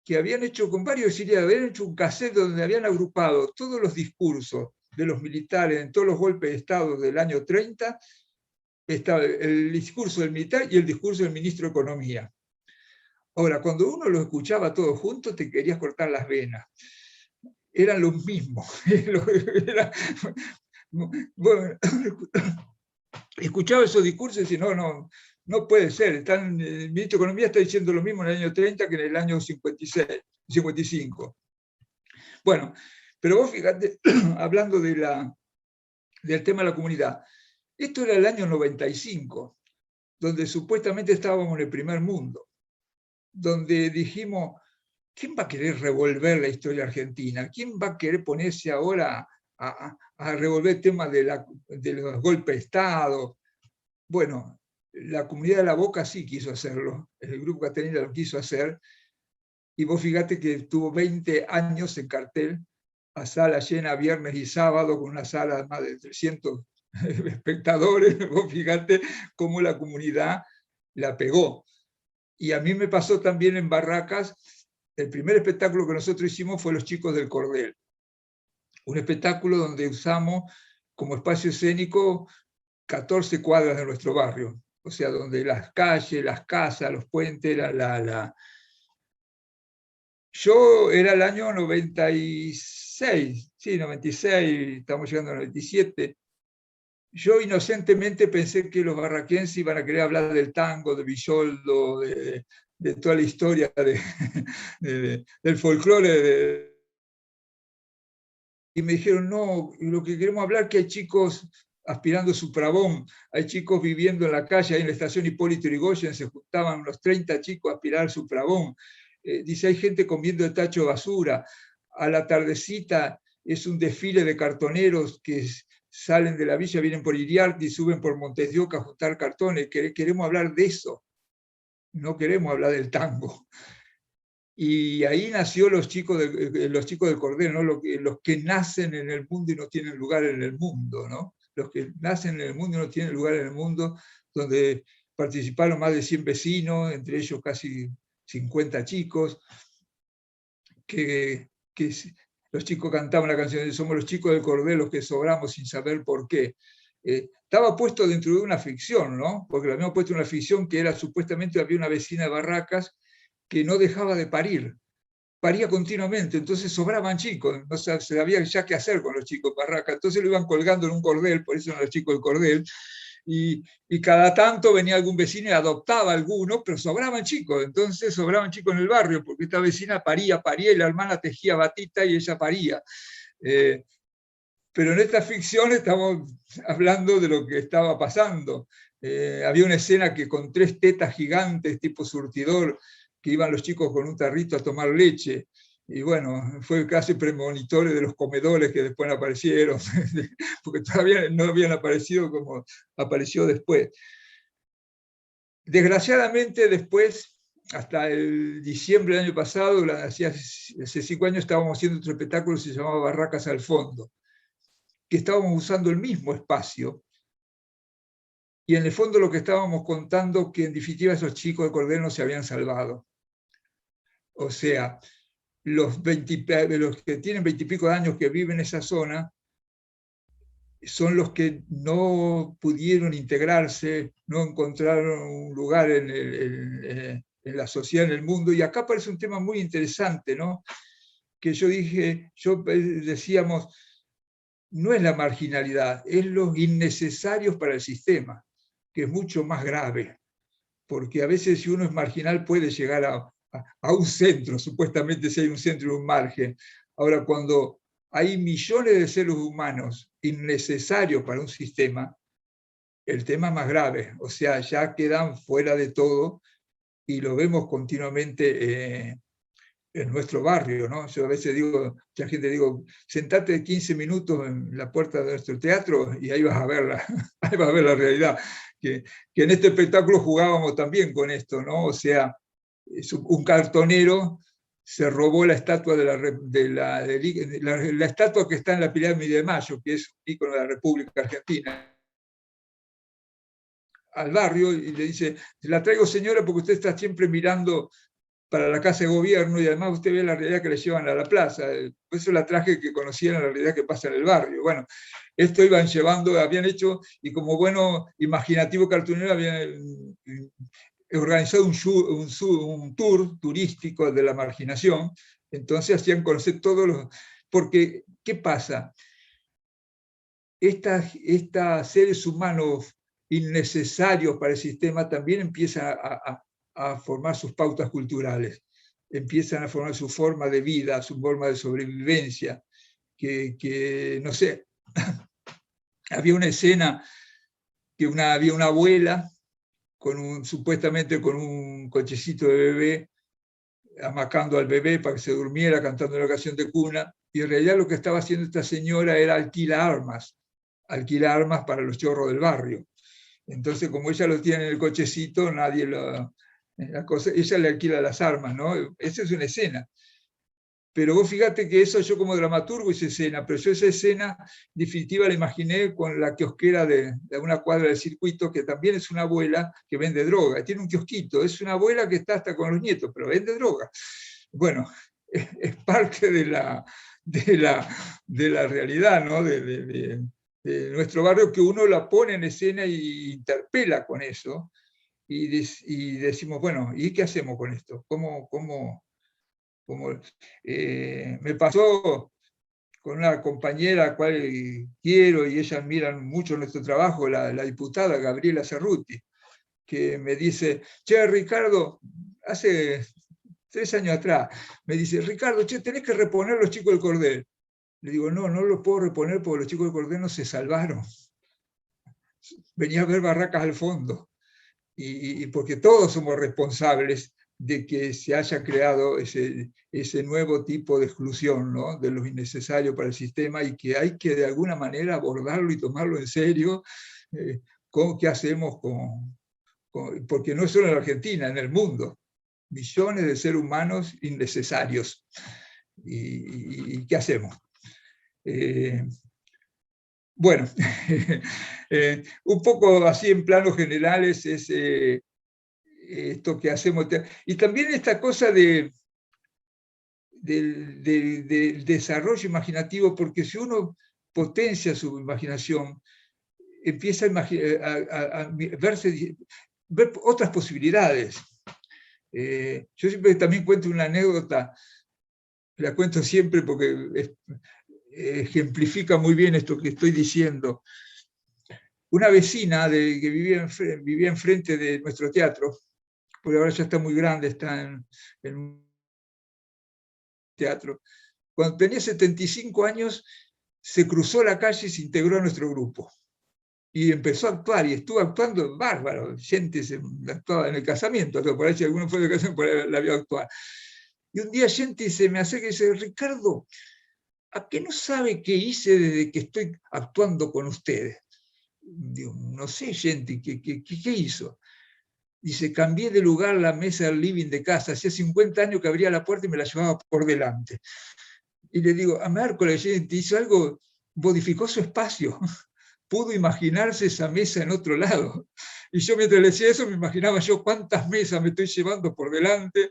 que habían hecho con varios exiliados, habían hecho un cassette donde habían agrupado todos los discursos de los militares en todos los golpes de Estado del año 30, estaba el discurso del militar y el discurso del ministro de Economía. Ahora, cuando uno lo escuchaba todos juntos, te querías cortar las venas. Eran los mismos. Bueno, escuchaba esos discursos y decía, no puede ser. El ministro de Economía está diciendo lo mismo en el año 30 que en el año 55. Bueno, pero vos fíjate, hablando del tema de la comunidad, esto era el año 95, donde supuestamente estábamos en el primer mundo, donde dijimos, ¿quién va a querer revolver la historia argentina? ¿Quién va a querer ponerse ahora a revolver temas de los golpes de Estado? Bueno, la comunidad de La Boca sí quiso hacerlo, el grupo Catalina lo quiso hacer, y vos fíjate que tuvo 20 años en cartel, a sala llena viernes y sábado, con una sala de más de 300 espectadores. Vos fíjate cómo la comunidad la pegó. Y a mí me pasó también en Barracas. El primer espectáculo que nosotros hicimos fue Los Chicos del Cordel, un espectáculo donde usamos como espacio escénico 14 cuadras de nuestro barrio, o sea, donde las calles, las casas, los puentes, Yo era el año 96, sí, 96, estamos llegando al 97. Yo inocentemente pensé que los barraquenses iban a querer hablar del tango, de Villoldo, de toda la historia del folclore. Y me dijeron, no, lo que queremos hablar es que hay chicos aspirando su Pravón, hay chicos viviendo en la calle, ahí en la estación Hipólito Yrigoyen, se juntaban unos 30 chicos a aspirar su Pravón. Dice, hay gente comiendo el tacho de basura. A la tardecita es un desfile de cartoneros que salen de la villa, vienen por Iriarte y suben por Montes de Oca a juntar cartones. Queremos hablar de eso, no queremos hablar del tango. Y ahí nació los chicos del Cordel, ¿no? Los que nacen en el mundo y no tienen lugar en el mundo, ¿no? Los que nacen en el mundo y no tienen lugar en el mundo, donde participaron más de 100 vecinos, entre ellos casi 50 chicos, que los chicos cantaban la canción de "Somos los chicos del Cordel los que sobramos sin saber por qué". Estaba puesto dentro de una ficción, ¿no? Porque lo habíamos puesto en una ficción que era, supuestamente había una vecina de Barracas que no dejaba de parir, paría continuamente, entonces sobraban chicos, no se sabía ya qué hacer con los chicos de Barracas, entonces lo iban colgando en un cordel, por eso eran los chicos del Cordel, y cada tanto venía algún vecino y adoptaba alguno, pero sobraban chicos, entonces sobraban chicos en el barrio, porque esta vecina paría, y la hermana tejía batita y ella paría. Pero en esta ficción estamos hablando de lo que estaba pasando. Había una escena que con 3 tetas gigantes, tipo surtidor, que iban los chicos con un tarrito a tomar leche, y bueno, fue casi premonitorio de los comedores que después aparecieron, porque todavía no habían aparecido como apareció después. Desgraciadamente después, hasta el diciembre del año pasado, hace 5 años estábamos haciendo otro espectáculo que se llamaba Barracas al Fondo, que estábamos usando el mismo espacio, y en el fondo lo que estábamos contando, que en definitiva esos chicos de Cordel no se habían salvado. O sea, los que tienen 20 y pico de años que viven en esa zona son los que no pudieron integrarse, no encontraron un lugar en la sociedad, en el mundo. Y acá aparece un tema muy interesante, ¿no? Que decíamos, no es la marginalidad, es los innecesarios para el sistema, que es mucho más grave, porque a veces si uno es marginal puede llegar a un centro, supuestamente si hay un centro y un margen. Ahora, cuando hay millones de seres humanos innecesarios para un sistema, el tema es más grave, o sea, ya quedan fuera de todo y lo vemos continuamente en nuestro barrio, ¿no? Yo a veces digo, mucha gente digo, sentate 15 minutos en la puerta de nuestro teatro y ahí vas a ver ahí vas a ver la realidad. Que en este espectáculo jugábamos también con esto, ¿no? O sea, un cartonero se robó la estatua la estatua que está en la Pirámide de Mayo, que es un ícono de la República Argentina, al barrio y le dice, la traigo señora porque usted está siempre mirando para la casa de gobierno y además usted ve la realidad que le llevan a la plaza. Por eso la traje, que conocieran la realidad que pasa en el barrio. Bueno, esto iban llevando, habían hecho, y como bueno imaginativo cartonero habían organizado un tour turístico de la marginación, entonces hacían conocer todos los... Porque, ¿qué pasa? Estos seres humanos innecesarios para el sistema también empiezan a formar sus pautas culturales, empiezan a formar su forma de vida, su forma de sobrevivencia, que no sé, había una escena que había una abuela supuestamente con un cochecito de bebé, amacando al bebé para que se durmiera, cantando una canción de cuna, y en realidad lo que estaba haciendo esta señora era alquilar armas para los chorros del barrio. Entonces, como ella lo tiene en el cochecito, ella le alquila las armas, ¿no? Esa es una escena. Pero vos fíjate que eso yo como dramaturgo hice escena, pero yo esa escena en definitiva la imaginé con la kiosquera de una cuadra del circuito, que también es una abuela que vende droga, tiene un kiosquito, es una abuela que está hasta con los nietos, pero vende droga. Bueno, es parte de la realidad, ¿no? de nuestro barrio, que uno la pone en escena y interpela con eso, y decimos, bueno, ¿y qué hacemos con esto? Me pasó con una compañera a la cual quiero y ella admira mucho nuestro trabajo, la diputada Gabriela Cerruti, que me dice, che, Ricardo, hace 3 años atrás, me dice, Ricardo, che, tenés que reponer los chicos del Cordel. Le digo, no lo puedo reponer porque los chicos del Cordel no se salvaron. venía a ver Barracas al fondo, y porque todos somos responsables de que se haya creado ese nuevo tipo de exclusión, ¿no? De lo innecesario para el sistema, y que hay que de alguna manera abordarlo y tomarlo en serio. ¿Qué hacemos porque no es solo en la Argentina, en el mundo, millones de seres humanos innecesarios? ¿Y qué hacemos? Bueno, un poco así en planos generales es esto que hacemos. Y también esta cosa del desarrollo imaginativo, porque si uno potencia su imaginación, empieza a ver otras posibilidades. Yo siempre también cuento una anécdota, la cuento siempre porque ejemplifica muy bien esto que estoy diciendo. Una vecina que vivía enfrente de nuestro teatro, porque ahora ya está muy grande, está en un teatro. Cuando tenía 75 años, se cruzó la calle y se integró a nuestro grupo. Y empezó a actuar, y estuvo actuando bárbaro. Gente actuaba en el casamiento, por ahí si alguno fue de casamiento, por ahí la vio actuar. Y un día gente se me acerca y dice: Ricardo, ¿a qué no sabe qué hice desde que estoy actuando con ustedes? Digo, no sé, gente, ¿qué hizo? Dice: cambié de lugar la mesa del living de casa, hacía 50 años que abría la puerta y me la llevaba por delante. Y le digo: a Mércoles, gente, hizo algo, modificó su espacio, pudo imaginarse esa mesa en otro lado. Y yo, mientras le decía eso, me imaginaba yo cuántas mesas me estoy llevando por delante,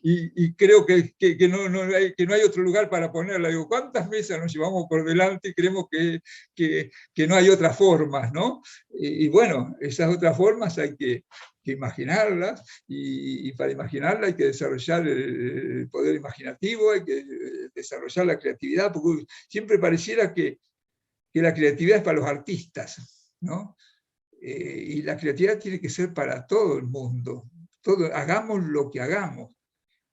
y creo que no hay otro lugar para ponerla. Digo, ¿cuántas mesas nos llevamos por delante y creemos que no hay otras formas, ¿no? Y bueno, esas otras formas hay que imaginarlas, y para imaginarlas hay que desarrollar el poder imaginativo, hay que desarrollar la creatividad, porque siempre pareciera que la creatividad es para los artistas, ¿no? Y la creatividad tiene que ser para todo el mundo. Hagamos lo que hagamos.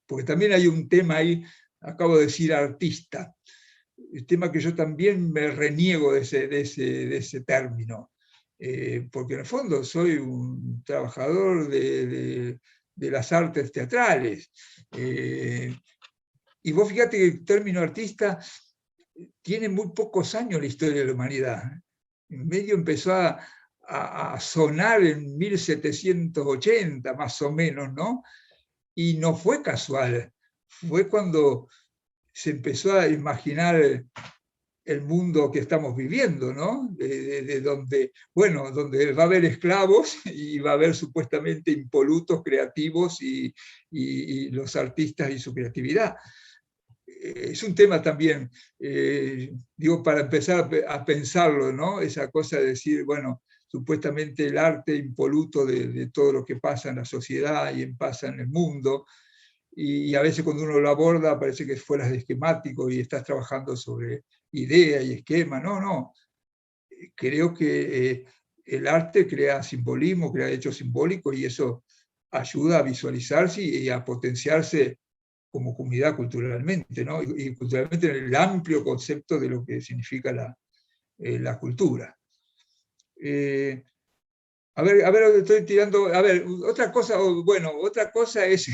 Porque también hay un tema ahí, acabo de decir artista, el tema que yo también me reniego de ese término, porque en el fondo soy un trabajador de las artes teatrales. Y vos fíjate que el término artista tiene muy pocos años en la historia de la humanidad. En medio empezó a sonar en 1780, más o menos, ¿no? Y no fue casual, fue cuando se empezó a imaginar el mundo que estamos viviendo, ¿no? Donde, bueno, donde va a haber esclavos y va a haber supuestamente impolutos creativos y los artistas y su creatividad. Es un tema también, digo, para empezar a pensarlo, ¿no? Esa cosa de decir, bueno, supuestamente el arte impoluto de todo lo que pasa en la sociedad y pasa en el mundo, y a veces cuando uno lo aborda parece que fueras de esquemático y estás trabajando sobre idea y esquema. No. Creo que el arte crea simbolismo, crea hechos simbólicos, y eso ayuda a visualizarse y a potenciarse como comunidad culturalmente, ¿no? Y culturalmente en el amplio concepto de lo que significa la cultura. A ver, estoy tirando. A ver, otra cosa es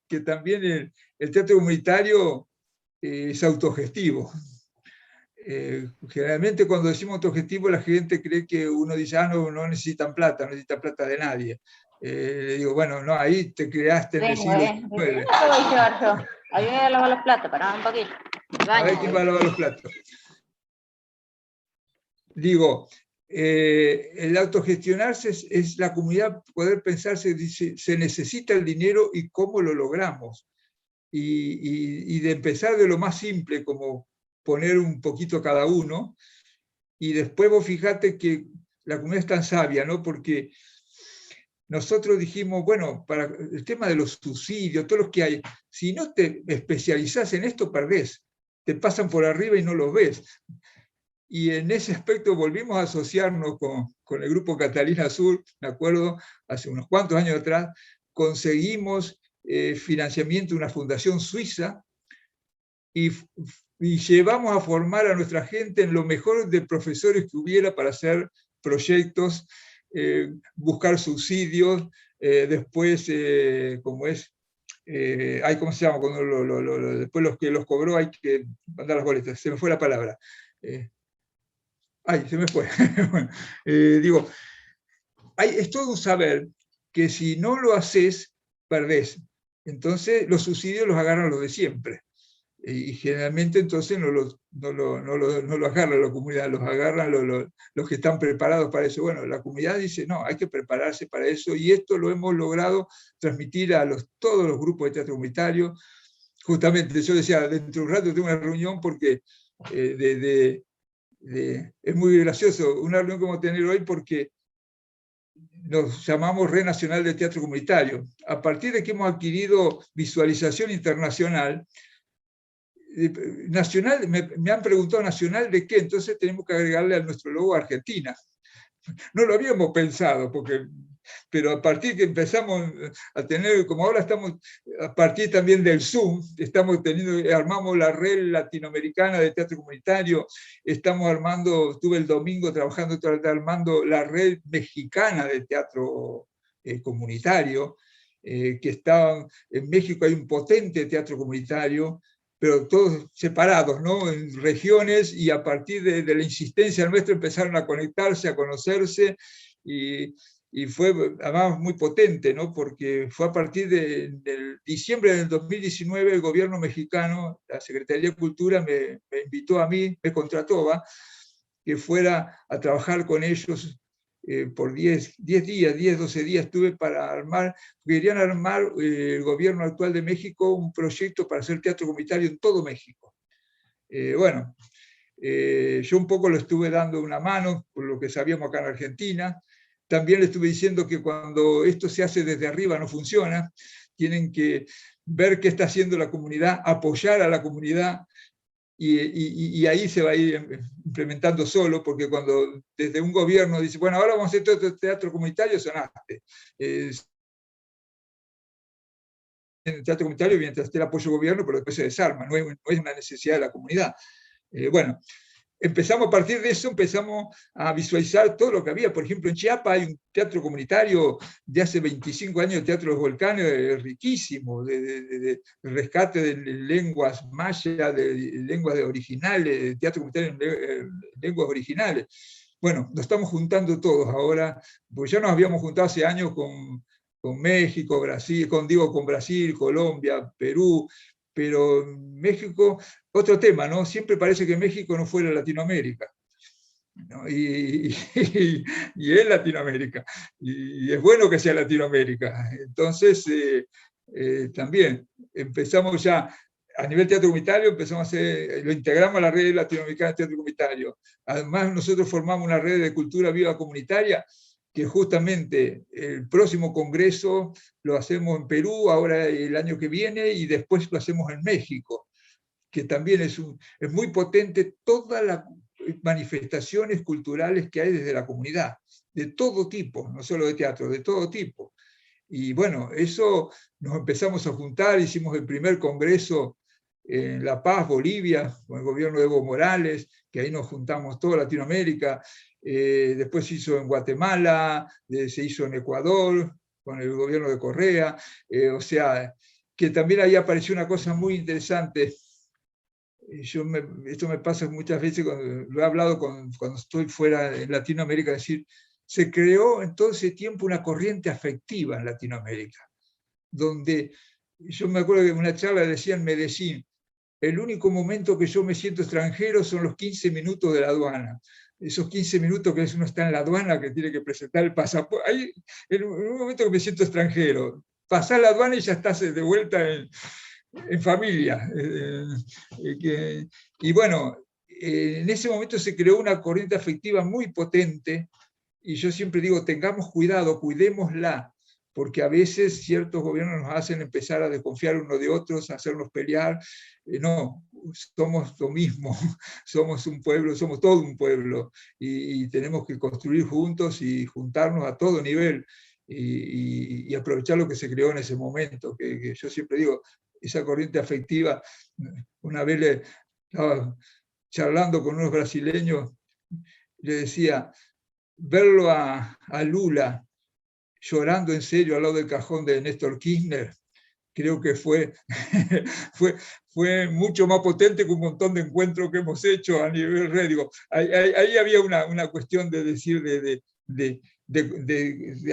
que también el teatro comunitario es autogestivo. Generalmente cuando decimos autogestivo, la gente cree que uno dice: no necesitan plata, no necesitan plata de nadie. Le digo, bueno, no, ahí te creaste en el siglo XIX. Voy a llevar yo. Ayúdame a lavar los platos, para un poquito. A ver quién va a lavar los platos. Digo, el autogestionarse es la comunidad poder pensarse, dice, se necesita el dinero y cómo lo logramos. Y de empezar de lo más simple, como poner un poquito cada uno, y después vos fijate que la comunidad es tan sabia, ¿no? Porque nosotros dijimos, bueno, para el tema de los subsidios, todos los que hay, si no te especializás en esto, perdés. Te pasan por arriba y no los ves. Y en ese aspecto volvimos a asociarnos con el grupo Catalina Sur, me acuerdo, hace unos cuantos años atrás, conseguimos financiamiento de una fundación suiza, y llevamos a formar a nuestra gente en lo mejor de profesores que hubiera para hacer proyectos, buscar subsidios, después, como es, ¿cómo se llama? Cuando después los que los cobró hay que mandar las boletas, se me fue la palabra. Se me fue. Bueno, digo, es todo un saber que si no lo haces, perdés. Entonces los subsidios los agarran los de siempre. Y generalmente entonces no lo agarra la comunidad, los agarran los que están preparados para eso. Bueno, la comunidad dice, no, hay que prepararse para eso, y esto lo hemos logrado transmitir a todos los grupos de teatro comunitario. Justamente yo decía, dentro de un rato tengo una reunión porque es muy gracioso, una reunión que vamos a tener hoy porque nos llamamos Red Nacional de Teatro Comunitario. A partir de que hemos adquirido visualización internacional, nacional, me han preguntado nacional de qué, entonces tenemos que agregarle a nuestro logo Argentina. No lo habíamos pensado, pero a partir que empezamos a tener, como ahora estamos, a partir también del Zoom, armamos la red latinoamericana de teatro comunitario, estuve el domingo trabajando, armando la red mexicana de teatro comunitario, que está en México, hay un potente teatro comunitario, pero todos separados, ¿no? En regiones, y a partir de la insistencia nuestra empezaron a conectarse, a conocerse, y fue además muy potente, ¿no? Porque fue a partir del diciembre del 2019 el gobierno mexicano, la Secretaría de Cultura me invitó a mí, me contrató, que fuera a trabajar con ellos por 10 días, 12 días estuve para armar, querían armar el gobierno actual de México un proyecto para hacer teatro comunitario en todo México. Bueno, yo un poco lo estuve dando una mano, por lo que sabíamos acá en Argentina. También le estuve diciendo que cuando esto se hace desde arriba no funciona, tienen que ver qué está haciendo la comunidad, apoyar a la comunidad, y ahí se va a ir implementando solo, porque cuando desde un gobierno dice, bueno, ahora vamos a hacer todo teatro comunitario, sonaste. El teatro comunitario, mientras esté el apoyo del gobierno, pero después se desarma, no es una necesidad de la comunidad. Bueno, empezamos a partir de eso, empezamos a visualizar todo lo que había. Por ejemplo, en Chiapas hay un teatro comunitario de hace 25 años, el Teatro de los Volcanes, riquísimo, de rescate de lenguas mayas, de lenguas originales, de teatro comunitario en lenguas originales. Bueno, nos estamos juntando todos ahora, porque ya nos habíamos juntado hace años con México, Brasil, con Brasil, Colombia, Perú, pero México, otro tema, ¿no? Siempre parece que México no fuera Latinoamérica, ¿no? Y es Latinoamérica, y es bueno que sea Latinoamérica. Entonces, también empezamos ya, a nivel teatro comunitario, lo integramos a la red latinoamericana de teatro comunitario. Además, nosotros formamos una red de cultura viva comunitaria, que justamente el próximo congreso lo hacemos en Perú, ahora el año que viene, y después lo hacemos en México, que también es muy potente todas las manifestaciones culturales que hay desde la comunidad, de todo tipo, no solo de teatro, de todo tipo. Y bueno, eso nos empezamos a juntar, hicimos el primer congreso en La Paz, Bolivia, con el gobierno de Evo Morales, que ahí nos juntamos toda Latinoamérica. Después se hizo en Guatemala, se hizo en Ecuador, con el gobierno de Correa. O sea, que también ahí apareció una cosa muy interesante. Esto me pasa muchas veces, lo he hablado cuando estoy fuera en Latinoamérica, es decir, se creó en todo ese tiempo una corriente afectiva en Latinoamérica, donde yo me acuerdo que en una charla decía en Medellín, el único momento que yo me siento extranjero son los 15 minutos de la aduana. Esos 15 minutos que uno está en la aduana, que tiene que presentar el pasaporte, ahí, en un momento que me siento extranjero, pasar la aduana y ya estás de vuelta en familia. Y bueno, en ese momento se creó una corriente afectiva muy potente, y yo siempre digo, tengamos cuidado, cuidémosla, porque a veces ciertos gobiernos nos hacen empezar a desconfiar unos de otros, a hacernos pelear. No, somos lo mismo, somos un pueblo, somos todo un pueblo, y tenemos que construir juntos y juntarnos a todo nivel, y aprovechar lo que se creó en ese momento, que yo siempre digo, esa corriente afectiva. Una vez estaba charlando con unos brasileños, le decía, verlo a Lula llorando en serio al lado del cajón de Néstor Kirchner, creo que fue, fue mucho más potente que un montón de encuentros que hemos hecho a nivel red. Digo, ahí había una cuestión de decir de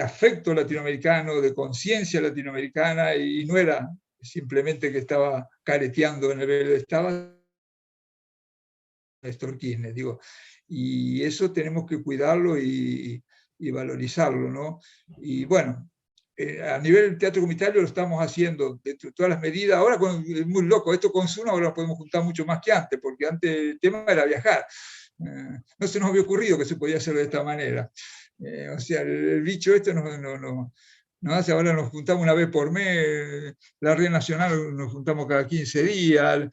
afecto latinoamericano, de conciencia latinoamericana, y no era simplemente que estaba careteando en el velo, estaba Néstor Kirchner, digo, y eso tenemos que cuidarlo y valorizarlo, ¿no? Y bueno, a nivel del teatro comunitario lo estamos haciendo dentro de todas las medidas. Ahora es muy loco, esto con Zoom ahora nos podemos juntar mucho más que antes, porque antes el tema era viajar. No se nos había ocurrido que se podía hacer de esta manera. O sea, el bicho este nos hace, ahora nos juntamos una vez por mes, la red nacional nos juntamos cada 15 días.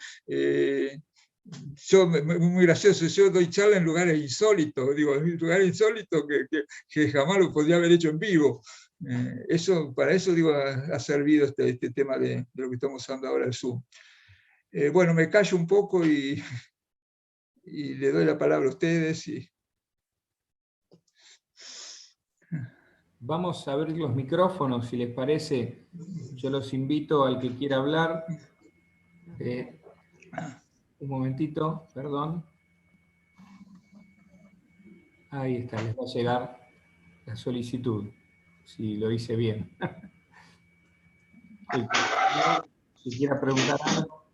Yo, muy gracioso, yo doy charla en lugares insólitos, digo, en lugares insólitos que jamás lo podría haber hecho en vivo. Para eso digo, ha servido este tema de lo que estamos usando ahora, el Zoom. Bueno, me callo un poco y le doy la palabra a ustedes. Vamos a abrir los micrófonos, si les parece. Yo los invito al que quiera hablar. Un momentito, perdón. Ahí está, les va a llegar la solicitud, si lo hice bien. Si quiera preguntar algo.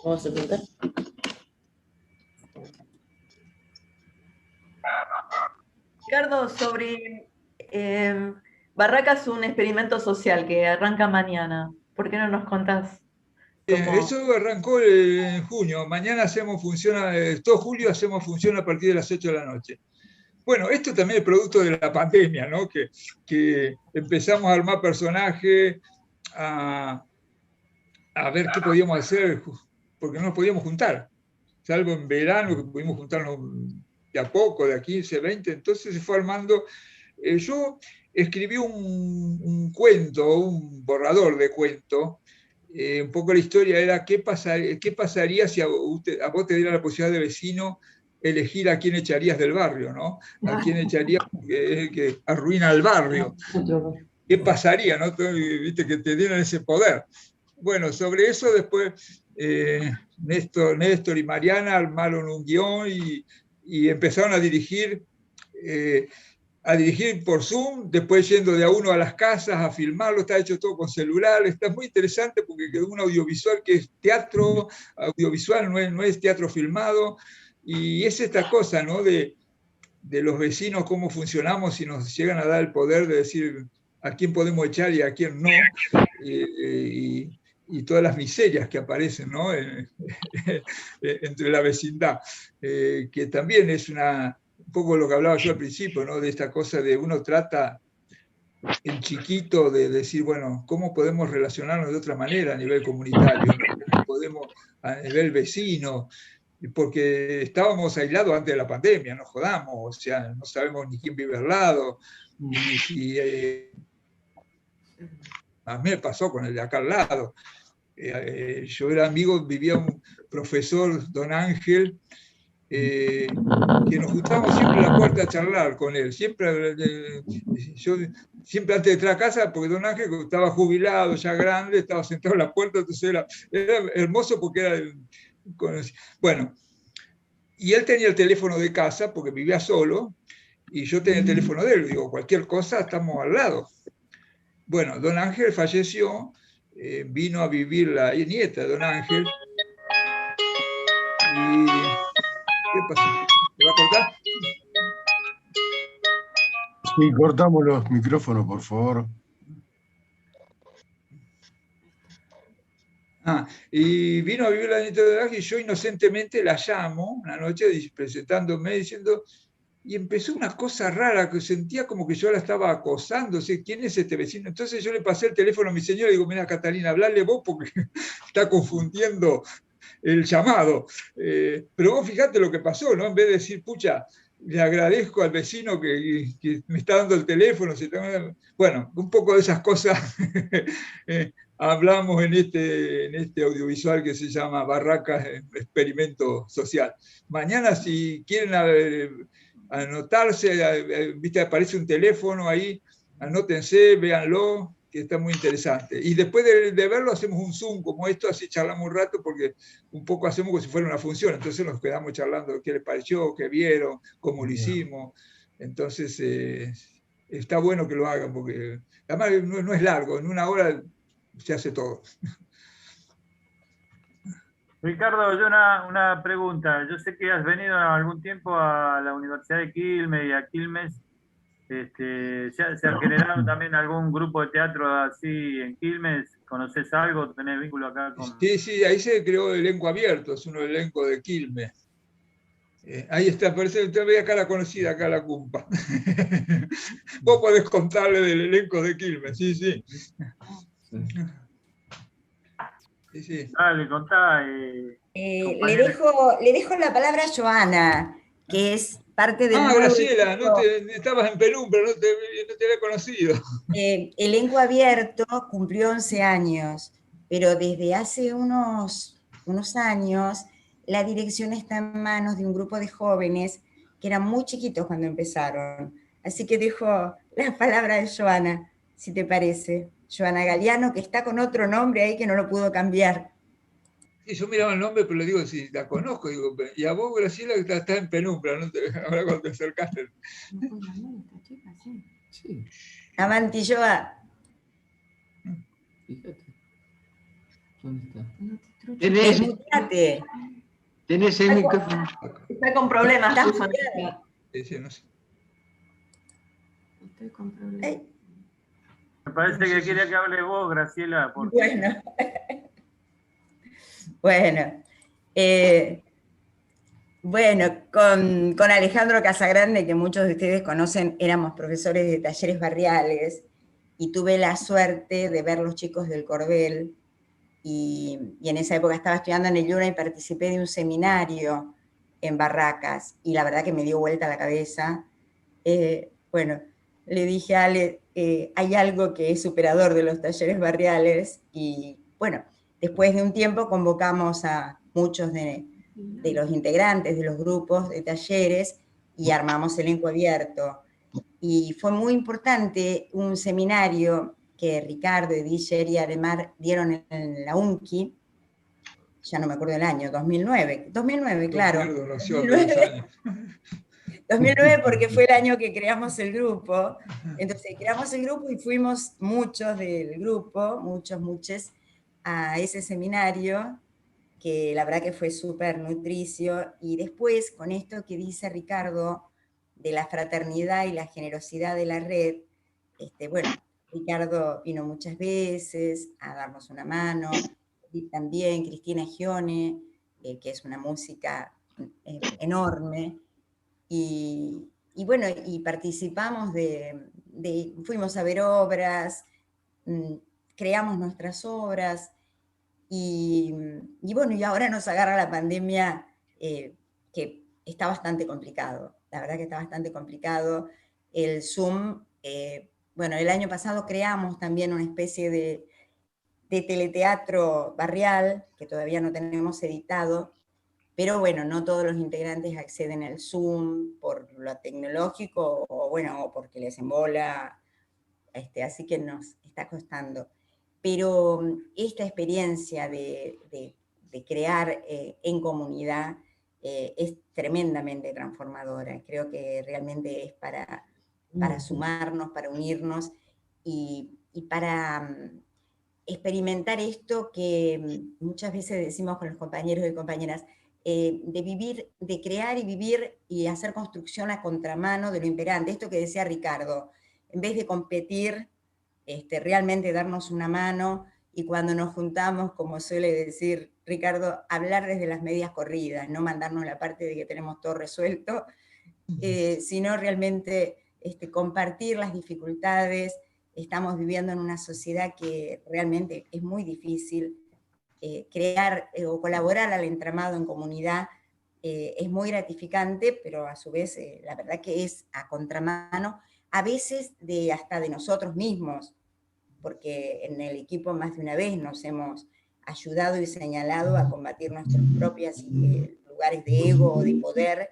Vamos a preguntar. Ricardo, sobre Barracas, un experimento social que arranca mañana. ¿Por qué no nos contás? Eso arrancó en junio. Mañana hacemos función, todo julio hacemos función a partir de las 8 de la noche. Bueno, esto también es producto de la pandemia, ¿no? Que empezamos a armar personajes, a ver qué podíamos hacer, porque no nos podíamos juntar. Salvo en verano, que pudimos juntarnos de a poco, de a 15, 20, entonces se fue armando. Yo escribí un cuento, un borrador de cuento. Un poco la historia era qué pasaría si a vos te diera la posibilidad de vecino elegir a quién echarías del barrio, ¿no? A quién echarías que arruina el barrio. ¿Qué pasaría, no? Viste, que te dieran ese poder. Bueno, sobre eso después Néstor y Mariana armaron un guión y empezaron a dirigir por Zoom, después yendo de a uno a las casas a filmarlo, está hecho todo con celular, está muy interesante porque quedó un audiovisual que es teatro audiovisual, no es teatro filmado, y es esta cosa, ¿no? De los vecinos, cómo funcionamos y nos llegan a dar el poder de decir a quién podemos echar y a quién no, y todas las miserias que aparecen, ¿no? Entre la vecindad, que también es un poco lo que hablaba yo al principio, ¿no? De esta cosa de uno trata en chiquito de decir, bueno, ¿cómo podemos relacionarnos de otra manera a nivel comunitario? ¿Cómo podemos a nivel vecino? Porque estábamos aislados antes de la pandemia, no jodamos, o sea, no sabemos ni quién vive al lado, a mí me pasó con el de acá al lado. Yo era amigo, vivía un profesor, don Ángel, que nos juntábamos siempre en la puerta a charlar con él, siempre antes de entrar a casa, porque don Ángel estaba jubilado, ya grande, estaba sentado en la puerta, entonces era hermoso porque era bueno, y él tenía el teléfono de casa porque vivía solo, y yo tenía el teléfono de él, digo, cualquier cosa estamos al lado. Bueno, don Ángel falleció, vino a vivir la nieta de don Ángel, y ¿qué pasó? ¿Te va a cortar? Sí, cortamos los micrófonos, por favor. Y vino a vivir la nieta de Ángel y yo inocentemente la llamo una noche presentándome, diciendo, y empezó una cosa rara, que sentía como que yo la estaba acosando, o sea, ¿quién es este vecino? Entonces yo le pasé el teléfono a mi señora y digo, mira, Catalina, hablale vos porque está confundiendo el llamado. Pero vos fijate lo que pasó, ¿no? En vez de decir, pucha, le agradezco al vecino que me está dando el teléfono. Bueno, un poco de esas cosas hablamos en este audiovisual que se llama Barracas Experimento Social. Mañana, si quieren anotarse, viste, aparece un teléfono ahí, anótense, véanlo, que está muy interesante. Y después de verlo hacemos un Zoom como esto, así charlamos un rato, porque un poco hacemos como si fuera una función, entonces nos quedamos charlando qué les pareció, qué vieron, cómo lo hicimos. Entonces, está bueno que lo hagan, porque además no es largo, en una hora se hace todo. Ricardo, yo una pregunta. Yo sé que has venido algún tiempo a la Universidad de Quilmes y a Quilmes. ¿Se ha generado también algún grupo de teatro así en Quilmes? ¿Conoces algo? ¿Tenés vínculo acá con...? Sí, ahí se creó el elenco abierto, es un elenco de Quilmes. Ahí está, parece que usted ve acá la conocida, acá la cumpa. Vos podés contarle del elenco de Quilmes, sí. Sí. Dale, contá. Le dejo la palabra a Joana, que es parte del nuevo Graciela, elenco, estabas en penumbra, no te había conocido. elenco abierto, cumplió 11 años, pero desde hace unos años la dirección está en manos de un grupo de jóvenes que eran muy chiquitos cuando empezaron. Así que dejo la palabra de Joana, si te parece. Joana Galeano, que está con otro nombre ahí que no lo pudo cambiar. Sí, yo miraba el nombre, pero le digo, si la conozco, digo, y a vos, Graciela, que estás en penumbra, ¿no? Ahora cuando te acercaste. Sí, Avanti, Joa. fíjate. ¿Dónde está? Desmuteate. Tenés el micrófono. Está con problemas, Está Susan. Sí, no sé. Estoy con problemas. Me parece que quería que hable vos, Graciela. Porque... Bueno, con Alejandro Casagrande, que muchos de ustedes conocen, éramos profesores de talleres barriales y tuve la suerte de ver los chicos del Corbel y en esa época estaba estudiando en el Luna y participé de un seminario en Barracas y la verdad que me dio vuelta la cabeza. Bueno, le dije a Ale, hay algo que es superador de los talleres barriales y bueno, después de un tiempo convocamos a muchos de los integrantes de los grupos de talleres y armamos elenco abierto. Y fue muy importante un seminario que Ricardo, Edith y Ademar dieron en la UNCI, ya no me acuerdo el año, 2009, claro. 2009 porque fue el año que creamos el grupo. Entonces creamos el grupo y fuimos muchos del grupo, muchos, a ese seminario, que la verdad que fue súper nutricio. Y después, con esto que dice Ricardo, de la fraternidad y la generosidad de la red, bueno, Ricardo vino muchas veces a darnos una mano, y también Cristina Gione, que es una música enorme, y bueno, y participamos fuimos a ver obras, creamos nuestras obras, y bueno, y ahora nos agarra la pandemia, que está bastante complicado, la verdad que está bastante complicado. El Zoom, bueno, el año pasado creamos también una especie de teleteatro barrial, que todavía no tenemos editado, pero bueno, no todos los integrantes acceden al Zoom por lo tecnológico, o bueno, o porque les embola, así que nos está costando. Pero esta experiencia de crear en comunidad es tremendamente transformadora. Creo que realmente es para sumarnos, para unirnos y para experimentar esto que muchas veces decimos con los compañeros y compañeras, de vivir, de crear y vivir y hacer construcción a contramano de lo imperante. Esto que decía Ricardo, en vez de competir, realmente darnos una mano, y cuando nos juntamos, como suele decir Ricardo, hablar desde las medias corridas, no mandarnos la parte de que tenemos todo resuelto, sino realmente compartir las dificultades. Estamos viviendo en una sociedad que realmente es muy difícil. Crear o colaborar al entramado en comunidad es muy gratificante, pero a su vez la verdad que es a contramano, a veces hasta de nosotros mismos. porque en el equipo más de una vez nos hemos ayudado y señalado a combatir nuestros propios lugares de ego o de poder,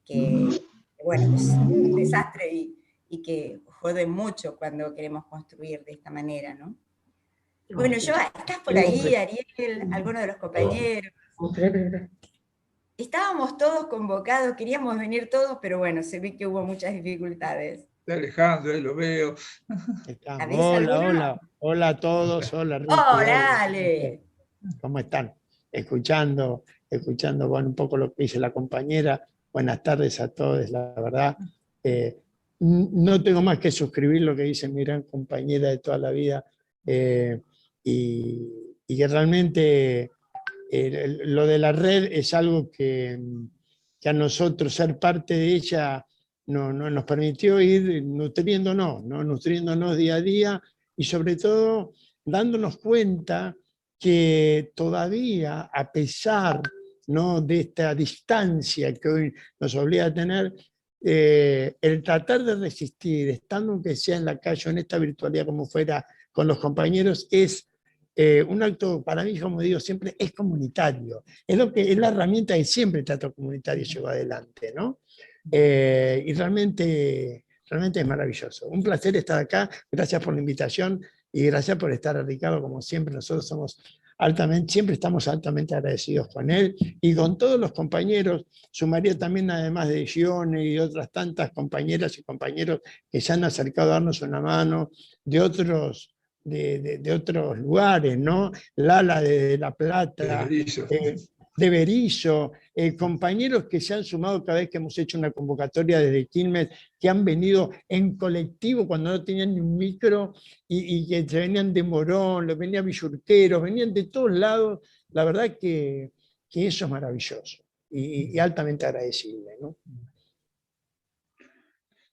que bueno, es un desastre y que joden mucho cuando queremos construir de esta manera, ¿no? Bueno, yo, ¿estás por ahí, Ariel? ¿Alguno de los compañeros? Estábamos todos convocados, queríamos venir todos, pero bueno, se ve que hubo muchas dificultades. Está Alejandro, ahí lo veo. Hola a todos, hola Ricky. Hola, Ale. ¿Cómo están? Escuchando bueno, un poco lo que dice la compañera. Buenas tardes a todos, la verdad. No tengo más que suscribir lo que dice mi gran compañera de toda la vida, y que realmente lo de la red es algo que a nosotros ser parte de ella nos permitió ir nutriéndonos día a día, y sobre todo dándonos cuenta que todavía, a pesar, ¿no?, de esta distancia que hoy nos obliga a tener, el tratar de resistir, estando aunque sea en la calle o en esta virtualidad como fuera con los compañeros, es un acto, para mí, como digo siempre, es comunitario. Es la herramienta que siempre el teatro comunitario llevó adelante, ¿no? Y realmente es maravilloso. Un placer estar acá. Gracias por la invitación y gracias por estar, Ricardo, como siempre. Nosotros siempre estamos altamente agradecidos con él y con todos los compañeros. Sumaría también, además de Gione y otras tantas compañeras y compañeros que se han acercado a darnos una mano, de otros lugares, ¿no? Lala de La Plata, de Berizo, compañeros que se han sumado cada vez que hemos hecho una convocatoria desde Quilmes, que han venido en colectivo cuando no tenían ni un micro, y que se venían de Morón, los venían Villurqueros, venían de todos lados. La verdad que eso es maravilloso y altamente agradecible, ¿no?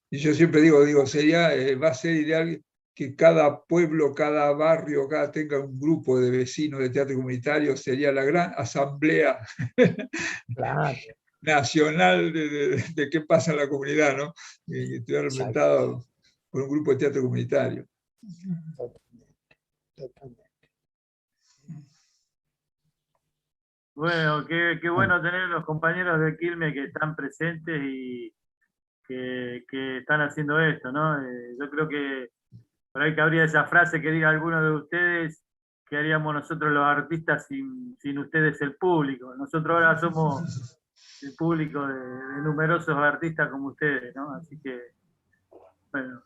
Y yo siempre digo, va a ser ideal que cada pueblo, cada barrio, tenga un grupo de vecinos de teatro comunitario. Sería la gran asamblea nacional de qué pasa en la comunidad, ¿no? Que estuviera representado por un grupo de teatro comunitario. Totalmente. Bueno, qué bueno tener los compañeros de Quilmes que están presentes y que están haciendo esto, ¿no? Yo creo que por ahí cabría esa frase que diga alguno de ustedes: ¿qué haríamos nosotros los artistas sin ustedes, el público? Nosotros ahora somos el público de numerosos artistas como ustedes, ¿no? Así que, bueno,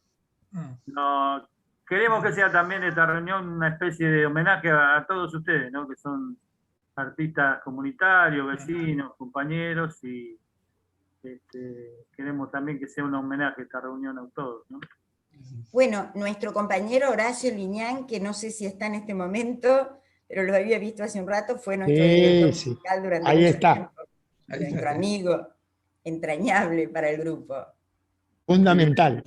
queremos que sea también esta reunión una especie de homenaje a todos ustedes, ¿no? Que son artistas comunitarios, vecinos, compañeros, y queremos también que sea un homenaje esta reunión a todos, ¿no? Bueno, nuestro compañero Horacio Liñán, que no sé si está en este momento, pero lo había visto hace un rato, fue nuestro director musical durante ahí mucho está. tiempo, nuestro amigo entrañable para el grupo. Fundamental.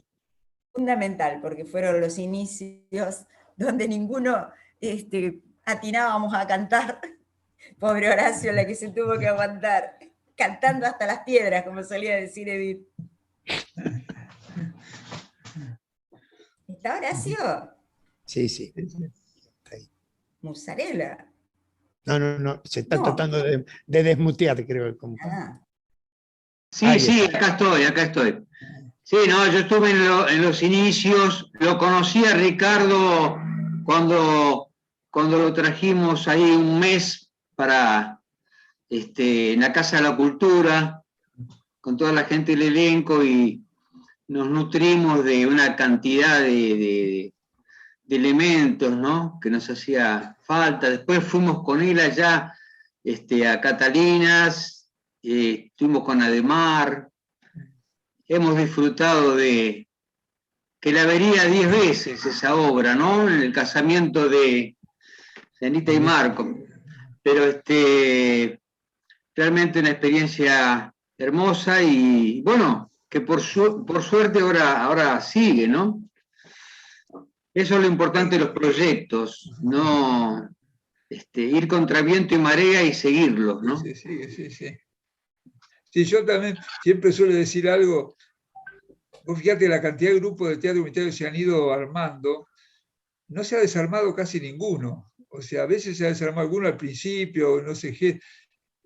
Fundamental, porque fueron los inicios donde ninguno atinábamos a cantar. Pobre Horacio, la que se tuvo que aguantar, cantando hasta las piedras, como solía decir Edith. ¿Está Horacio? Sí. Musarela. No, se está tratando de desmutear, creo. Sí, acá estoy. Sí, no, yo estuve en los inicios, lo conocí a Ricardo cuando lo trajimos ahí un mes para en la Casa de la Cultura, con toda la gente del elenco, y nos nutrimos de una cantidad de elementos, ¿no?, que nos hacía falta. Después fuimos con él allá a Catalinas, estuvimos con Ademar. Hemos disfrutado de que la vería 10 veces esa obra, ¿no?, en el casamiento de Anita y Marco. Pero realmente una experiencia hermosa, y bueno, que por suerte ahora sigue, ¿no? Eso es lo importante de los proyectos, no ir contra viento y marea y seguirlos, ¿no? Sí. Sí, yo también siempre suelo decir algo. Vos fíjate la cantidad de grupos de teatro comunitario que se han ido armando, no se ha desarmado casi ninguno. O sea, a veces se ha desarmado alguno al principio, no sé qué,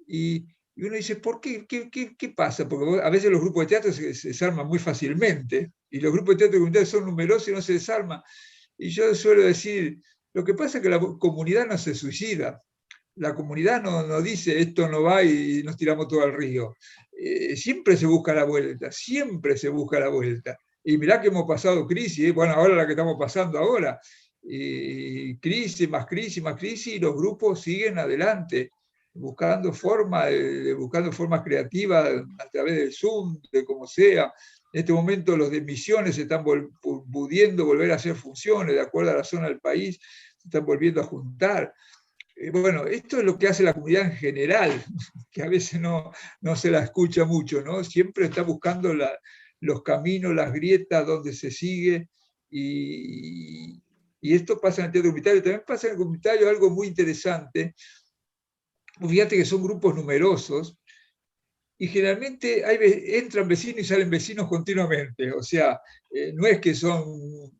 y uno dice, ¿por qué? ¿Qué pasa? Porque a veces los grupos de teatro se desarman muy fácilmente, y los grupos de teatro comunitarios son numerosos y no se desarman. Y yo suelo decir, lo que pasa es que la comunidad no se suicida. La comunidad no dice esto no va y nos tiramos todo al río. Siempre se busca la vuelta, siempre se busca la vuelta. Y mirá que hemos pasado crisis, bueno, ahora la que estamos pasando ahora, crisis, más crisis, más crisis, y los grupos siguen adelante, buscando formas creativas a través del Zoom, de como sea. En este momento los de Misiones se están pudiendo volver a hacer funciones, de acuerdo a la zona del país, se están volviendo a juntar. Bueno, esto es lo que hace la comunidad en general, que a veces no se la escucha mucho, ¿no? Siempre está buscando los caminos, las grietas donde se sigue, y esto pasa en el teatro comunitario. También pasa en el comunitario algo muy interesante. Fíjate que son grupos numerosos, y generalmente entran vecinos y salen vecinos continuamente. O sea, no es que son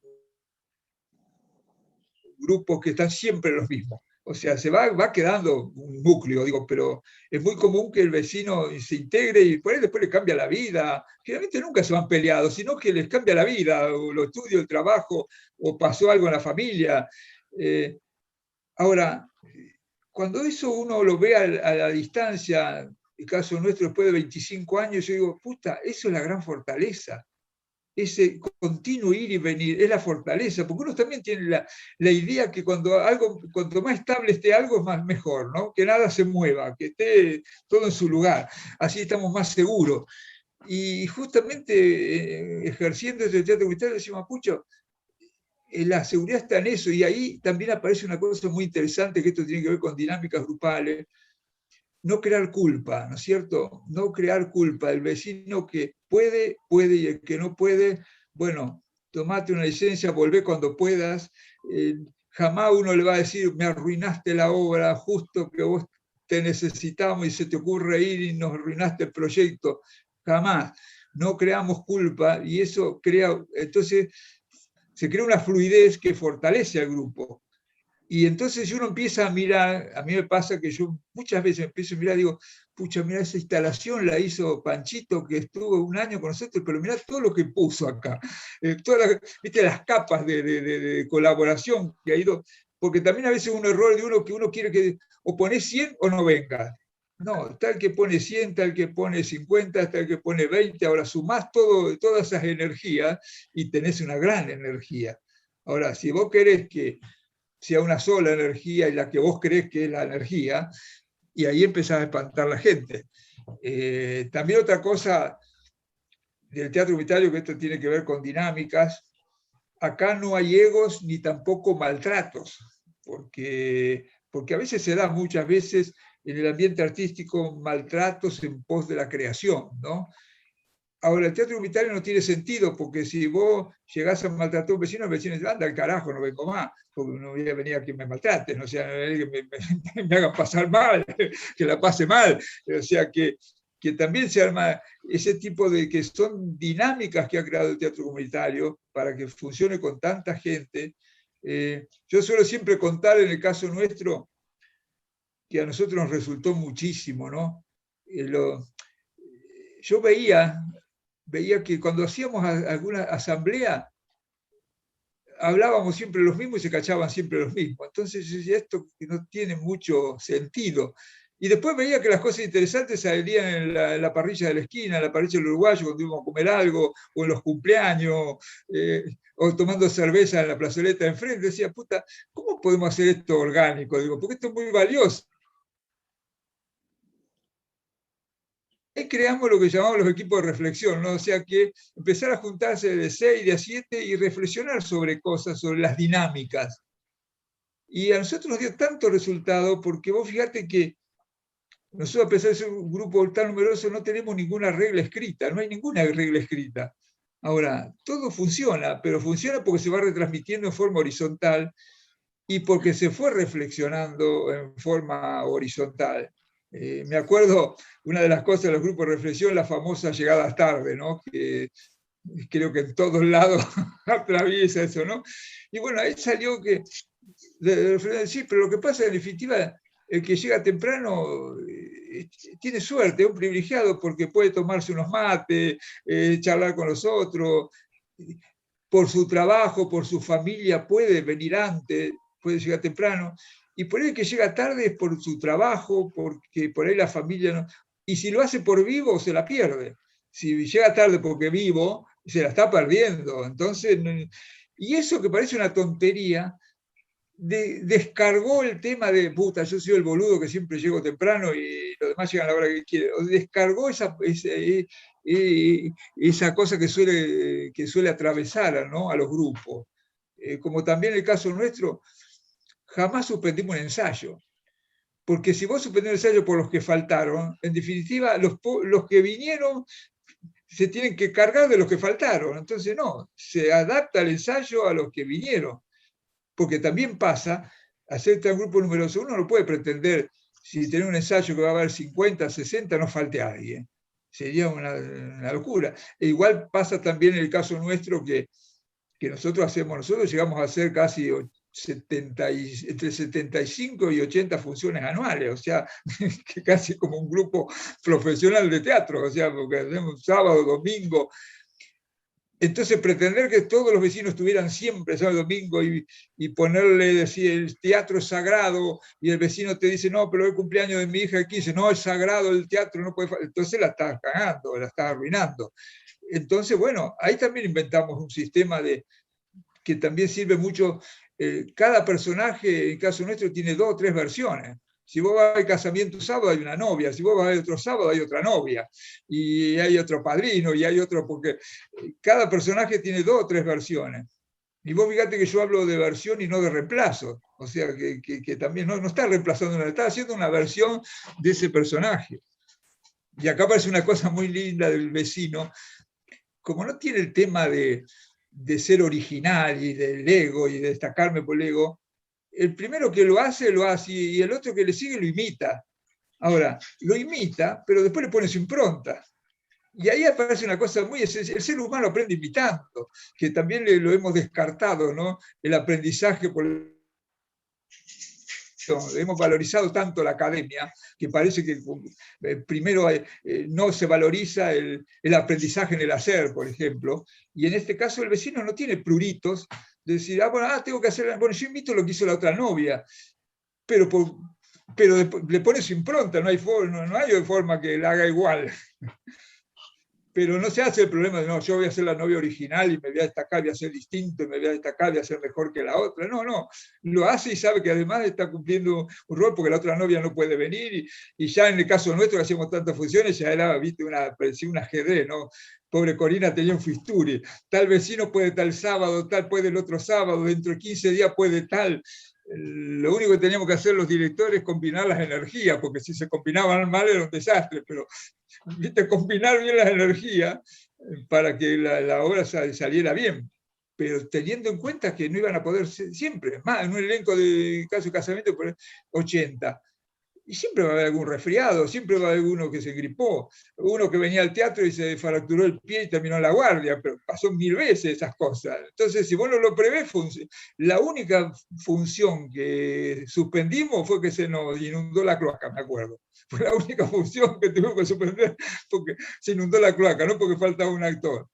grupos que están siempre los mismos. O sea, se va quedando un núcleo, digo, pero es muy común que el vecino se integre y por ahí después le cambia la vida. Generalmente nunca se van peleados, sino que les cambia la vida, o los estudios, el trabajo, o pasó algo en la familia. Ahora, cuando eso uno lo ve a la distancia, el caso nuestro después de 25 años, yo digo, puta, eso es la gran fortaleza. Ese continuo ir y venir, es la fortaleza, porque uno también tiene la idea que cuanto más estable esté algo, es más mejor, ¿no? Que nada se mueva, que esté todo en su lugar, así estamos más seguros. Y justamente ejerciendo este teatro comunitario decimos, pucho, la seguridad está en eso, y ahí también aparece una cosa muy interesante, que esto tiene que ver con dinámicas grupales. No crear culpa, ¿no es cierto? No crear culpa. El vecino que puede, y el que no puede, bueno, tomate una licencia, volvé cuando puedas. Jamás uno le va a decir, me arruinaste la obra, justo que vos te necesitamos y se te ocurre ir y nos arruinaste el proyecto. Jamás. No creamos culpa, y eso crea, entonces se crea una fluidez que fortalece al grupo. Y entonces uno empieza a mirar, a mí me pasa que yo muchas veces empiezo a mirar, digo, pucha, mira, esa instalación la hizo Panchito, que estuvo un año con nosotros, pero mirá todo lo que puso acá, ¿viste? Las capas de colaboración que ha ido, porque también a veces es un error de uno que uno quiere que o pones 100 o no venga. No, está el que pone 100, está el que pone 50, está el que pone 20, ahora sumás todas esas energías y tenés una gran energía. Ahora, si vos querés que sea una sola energía y la que vos creés que es la energía, y ahí empezás a espantar a la gente. También otra cosa del teatro comunitario, que esto tiene que ver con dinámicas, acá no hay egos ni tampoco maltratos, porque a veces se da muchas veces en el ambiente artístico maltratos en pos de la creación, ¿no? Ahora, el teatro comunitario no tiene sentido, porque si vos llegás a maltratar a un vecino, el vecino dice, anda al carajo, no vengo más, porque no voy a venir a que me maltraten, o sea, que me hagan pasar mal, que la pase mal. O sea, que también se arma ese tipo de, que son dinámicas que ha creado el teatro comunitario para que funcione con tanta gente. Yo suelo siempre contar, en el caso nuestro, que a nosotros nos resultó muchísimo, ¿no? Yo veía que cuando hacíamos alguna asamblea, hablábamos siempre los mismos y se cachaban siempre los mismos. Entonces yo decía, esto no tiene mucho sentido. Y después veía que las cosas interesantes salían en la parrilla de la esquina, en la parrilla del uruguayo, cuando íbamos a comer algo, o en los cumpleaños, o tomando cerveza en la plazoleta de enfrente. Decía, puta, ¿cómo podemos hacer esto orgánico? Digo, porque esto es muy valioso. Ahí creamos lo que llamamos los equipos de reflexión, ¿no? O sea, que empezar a juntarse de 6, de 7 y reflexionar sobre cosas, sobre las dinámicas. Y a nosotros nos dio tanto resultado, porque vos fíjate que nosotros, a pesar de ser un grupo tan numeroso, no tenemos ninguna regla escrita, no hay ninguna regla escrita. Ahora, todo funciona, pero funciona porque se va retransmitiendo en forma horizontal y porque se fue reflexionando en forma horizontal. Me acuerdo, una de las cosas de los grupos de reflexión, las famosas llegadas tarde, ¿no? Que creo que en todos lados atraviesa eso, ¿no? Y bueno, ahí salió que, sí, pero lo que pasa en definitiva, el que llega temprano tiene suerte, es un privilegiado porque puede tomarse unos mates, charlar con los otros, por su trabajo, por su familia, puede venir antes, puede llegar temprano, y por ahí el que llega tarde es por su trabajo, porque por ahí la familia no, y si lo hace por vivo se la pierde. Si llega tarde porque vivo, se la está perdiendo. Entonces, y eso que parece una tontería, descargó el tema de, puta, yo soy el boludo que siempre llego temprano y los demás llegan a la hora que quieren. Descargó esa cosa que suele atravesar, ¿no?, a los grupos. Como también el caso nuestro, jamás suspendimos un ensayo. Porque si vos suspendés un ensayo por los que faltaron, en definitiva, los que vinieron se tienen que cargar de los que faltaron. Entonces, no, se adapta el ensayo a los que vinieron. Porque también pasa, hacer un grupo numeroso, uno no puede pretender, si tiene un ensayo que va a haber 50, 60, no falte a alguien. Sería una locura. E igual pasa también en el caso nuestro que nosotros llegamos a hacer casi entre 75 y 80 funciones anuales, o sea, que casi como un grupo profesional de teatro, o sea, porque hacemos sábado, domingo. Entonces, pretender que todos los vecinos estuvieran siempre sábado y domingo y ponerle, decir, el teatro es sagrado, y el vecino te dice, no, pero es el cumpleaños de mi hija de 15, no, es sagrado el teatro, no puede. Entonces la estás cagando, la estás arruinando. Entonces, bueno, ahí también inventamos un sistema que también sirve mucho. Cada personaje, en el caso nuestro, tiene 2 o 3 versiones. Si vos vas al casamiento sábado hay una novia, si vos vas al otro sábado hay otra novia, y hay otro padrino, y hay otro, porque cada personaje tiene 2 o 3 versiones. Y vos fíjate que yo hablo de versión y no de reemplazo, o sea que también no está reemplazando, está haciendo una versión de ese personaje. Y acá aparece una cosa muy linda del vecino, como no tiene el tema de ser original y del ego y de destacarme por el ego, el primero que lo hace, y el otro que le sigue lo imita. Ahora, lo imita, pero después le pone su impronta. Y ahí aparece una cosa muy esencial. El ser humano aprende imitando, que también lo hemos descartado, ¿no? El aprendizaje por... Hemos valorizado tanto la academia que parece que primero no se valoriza el aprendizaje en el hacer, por ejemplo, y en este caso el vecino no tiene pruritos de decir, tengo que hacer, bueno, yo imito lo que hizo la otra novia, pero le pone su impronta, no hay forma que la haga igual. Pero no se hace el problema de, no, yo voy a ser la novia original y me voy a destacar, voy a ser distinto, y me voy a destacar, voy a ser mejor que la otra. No, lo hace y sabe que además está cumpliendo un rol porque la otra novia no puede venir, y ya en el caso nuestro que hacíamos tantas funciones, ya era, viste, parecía un ajedrez, ¿no? Pobre Corina tenía un fisturi, tal vecino puede tal sábado, tal puede el otro sábado, dentro de 15 días puede tal. Lo único que teníamos que hacer los directores es combinar las energías, porque si se combinaban mal era un desastre, pero ¿viste? Combinar bien las energías para que la obra saliera bien, pero teniendo en cuenta que no iban a poder siempre, más en un elenco de caso de casamiento por 80. Y siempre va a haber algún resfriado, siempre va a haber uno que se gripó, uno que venía al teatro y se fracturó el pie y terminó en la guardia, pero pasó 1000 veces esas cosas. Entonces, si vos no lo prevés, la única función que suspendimos fue que se nos inundó la cloaca, me acuerdo. Fue la única función que tuvimos que suspender porque se inundó la cloaca, no porque faltaba un actor.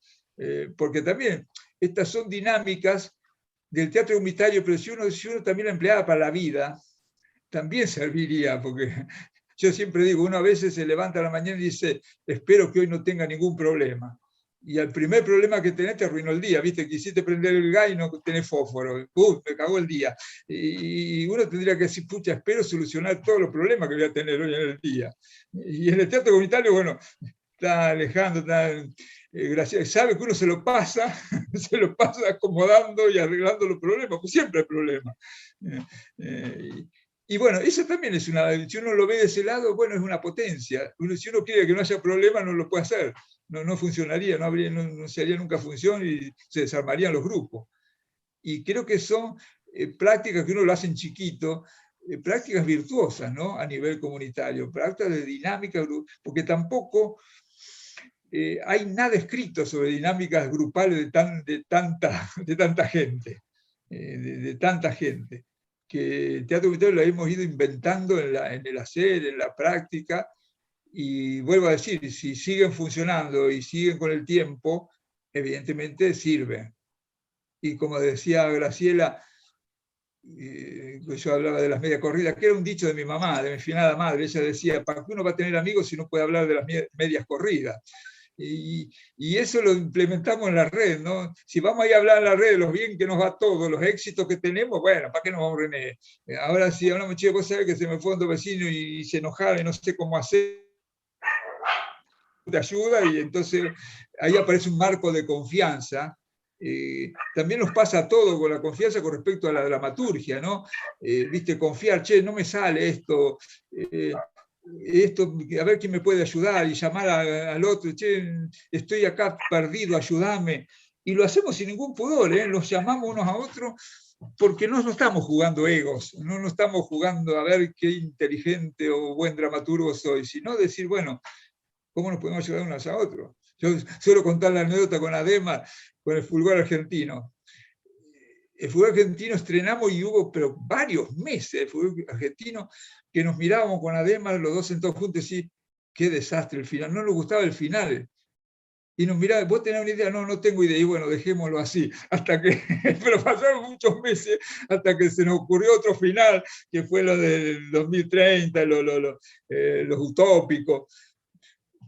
Porque también estas son dinámicas del teatro unitario, pero si uno también la empleaba para la vida, también serviría, porque yo siempre digo, uno a veces se levanta a la mañana y dice, espero que hoy no tenga ningún problema. Y al primer problema que tenés te arruinó el día, ¿viste? Quisiste prender el gas y no tenés fósforo. Me cagó el día. Y uno tendría que decir, pucha, espero solucionar todos los problemas que voy a tener hoy en el día. Y en el teatro comunitario, bueno, está Alejandro, está Graciela, sabe que uno se lo pasa acomodando y arreglando los problemas, pues siempre hay problemas. Y bueno, eso también es si uno lo ve de ese lado, bueno, es una potencia. Si uno quiere que no haya problema, no lo puede hacer. No funcionaría, no se haría nunca función y se desarmarían los grupos. Y creo que son prácticas que uno lo hace en chiquito, prácticas virtuosas, ¿no? A nivel comunitario, prácticas de dinámica, porque tampoco hay nada escrito sobre dinámicas grupales de tanta gente, de tanta gente, que el teatro comunitario lo hemos ido inventando en el hacer, en la práctica, y vuelvo a decir, si siguen funcionando y siguen con el tiempo, evidentemente sirven. Y como decía Graciela, yo hablaba de las medias corridas, que era un dicho de mi mamá, de mi finada madre. Ella decía: ¿para qué uno va a tener amigos si no puede hablar de las medias corridas? Y eso lo implementamos en la red, ¿no? Si vamos a ir a hablar en la red de los bien que nos va todo, los éxitos que tenemos, bueno, ¿para qué nos vamos, René? Ahora sí, hablamos, chico, vos sabés que se me fue un vecino y se enojaron y no sé cómo hacer, te ayuda, y entonces ahí aparece un marco de confianza. También nos pasa todo con la confianza con respecto a la dramaturgia, ¿no? Viste, confiar, che, no me sale esto, a ver quién me puede ayudar, y llamar al otro, che, estoy acá perdido, ayúdame. Y lo hacemos sin ningún pudor, los llamamos unos a otros, porque no estamos jugando egos, no estamos jugando a ver qué inteligente o buen dramaturgo soy, sino decir, bueno, ¿cómo nos podemos ayudar unos a otros? Yo suelo contar la anécdota con Adema, con el Fulgor Argentino. El Fulgor Argentino estrenamos y hubo pero varios meses el Fulgor Argentino que nos mirábamos con Adema, los dos sentados juntos, y qué desastre el final, no nos gustaba el final. Y nos miraba, ¿vos tenés una idea? No, no tengo idea. Y bueno, dejémoslo así. Hasta que, pero pasaron muchos meses hasta que se nos ocurrió otro final, que fue lo del 2030, los utópicos.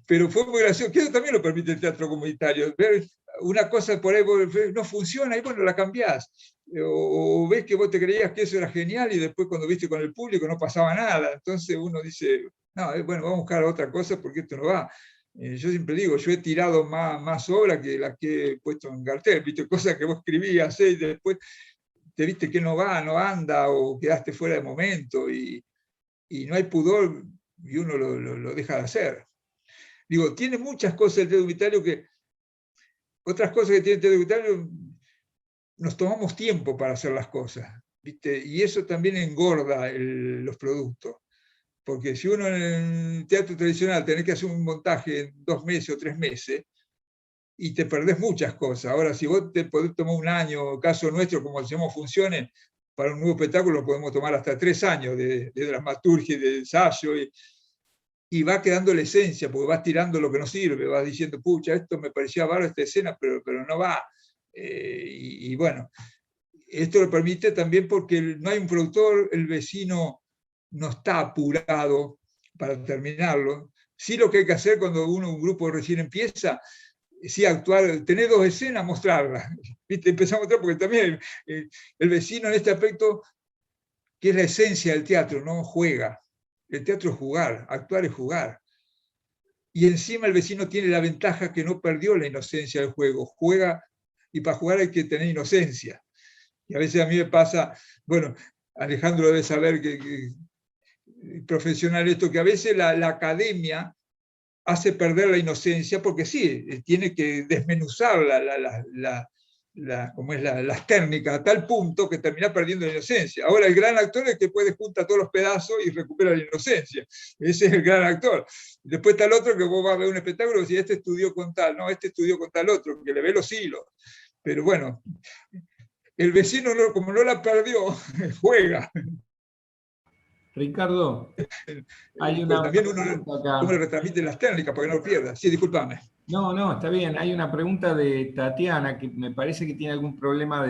Pero fue muy gracioso, que eso también lo permite el teatro comunitario. Ver una cosa por ahí no funciona y bueno, la cambiás. O ves que vos te creías que eso era genial y después cuando viste con el público no pasaba nada. Entonces uno dice, no, bueno, vamos a buscar otra cosa porque esto no va. Yo siempre digo, yo he tirado más obras que las que he puesto en cartel, ¿viste? Cosas que vos escribías y después te viste que no va, no anda, o quedaste fuera de momento y no hay pudor y uno lo deja de hacer. Digo, tiene muchas cosas el teatro comunitario que, otras cosas que tiene el teatro comunitario, nos tomamos tiempo para hacer las cosas, ¿viste? Y eso también engorda los productos. Porque si uno en el teatro tradicional tenés que hacer un montaje en 2 meses o 3 meses, y te perdés muchas cosas. Ahora, si vos te podés tomar un año, caso nuestro, como hacemos funciones, para un nuevo espectáculo podemos tomar hasta 3 años de dramaturgia y de ensayo, y va quedando la esencia, porque vas tirando lo que no sirve, vas diciendo, pucha, esto me parecía bárbaro esta escena, pero no va. Y bueno, esto lo permite también porque no hay un productor, el vecino no está apurado para terminarlo. Sí, lo que hay que hacer cuando un grupo recién empieza, sí actuar, tener 2 escenas, mostrarlas. ¿Viste? Empezamos a mostrar porque también el vecino en este aspecto, que es la esencia del teatro, no juega. El teatro es jugar, actuar es jugar. Y encima el vecino tiene la ventaja que no perdió la inocencia del juego. Juega, y para jugar hay que tener inocencia. Y a veces a mí me pasa, bueno, Alejandro debe saber que profesional esto, que a veces la academia hace perder la inocencia, porque sí, tiene que desmenuzar las técnicas a tal punto que termina perdiendo la inocencia. Ahora el gran actor es el que puede juntar todos los pedazos y recupera la inocencia. Ese es el gran actor. Después está el otro que vos vas a ver un espectáculo y decís, este estudió con tal, no, este estudió con tal otro, que le ve los hilos. Pero bueno, el vecino, como no la perdió, juega. Ricardo, hay una también uno le retransmite las técnicas para que no lo pierda. Sí, discúlpame. No, está bien. Hay una pregunta de Tatiana que me parece que tiene algún problema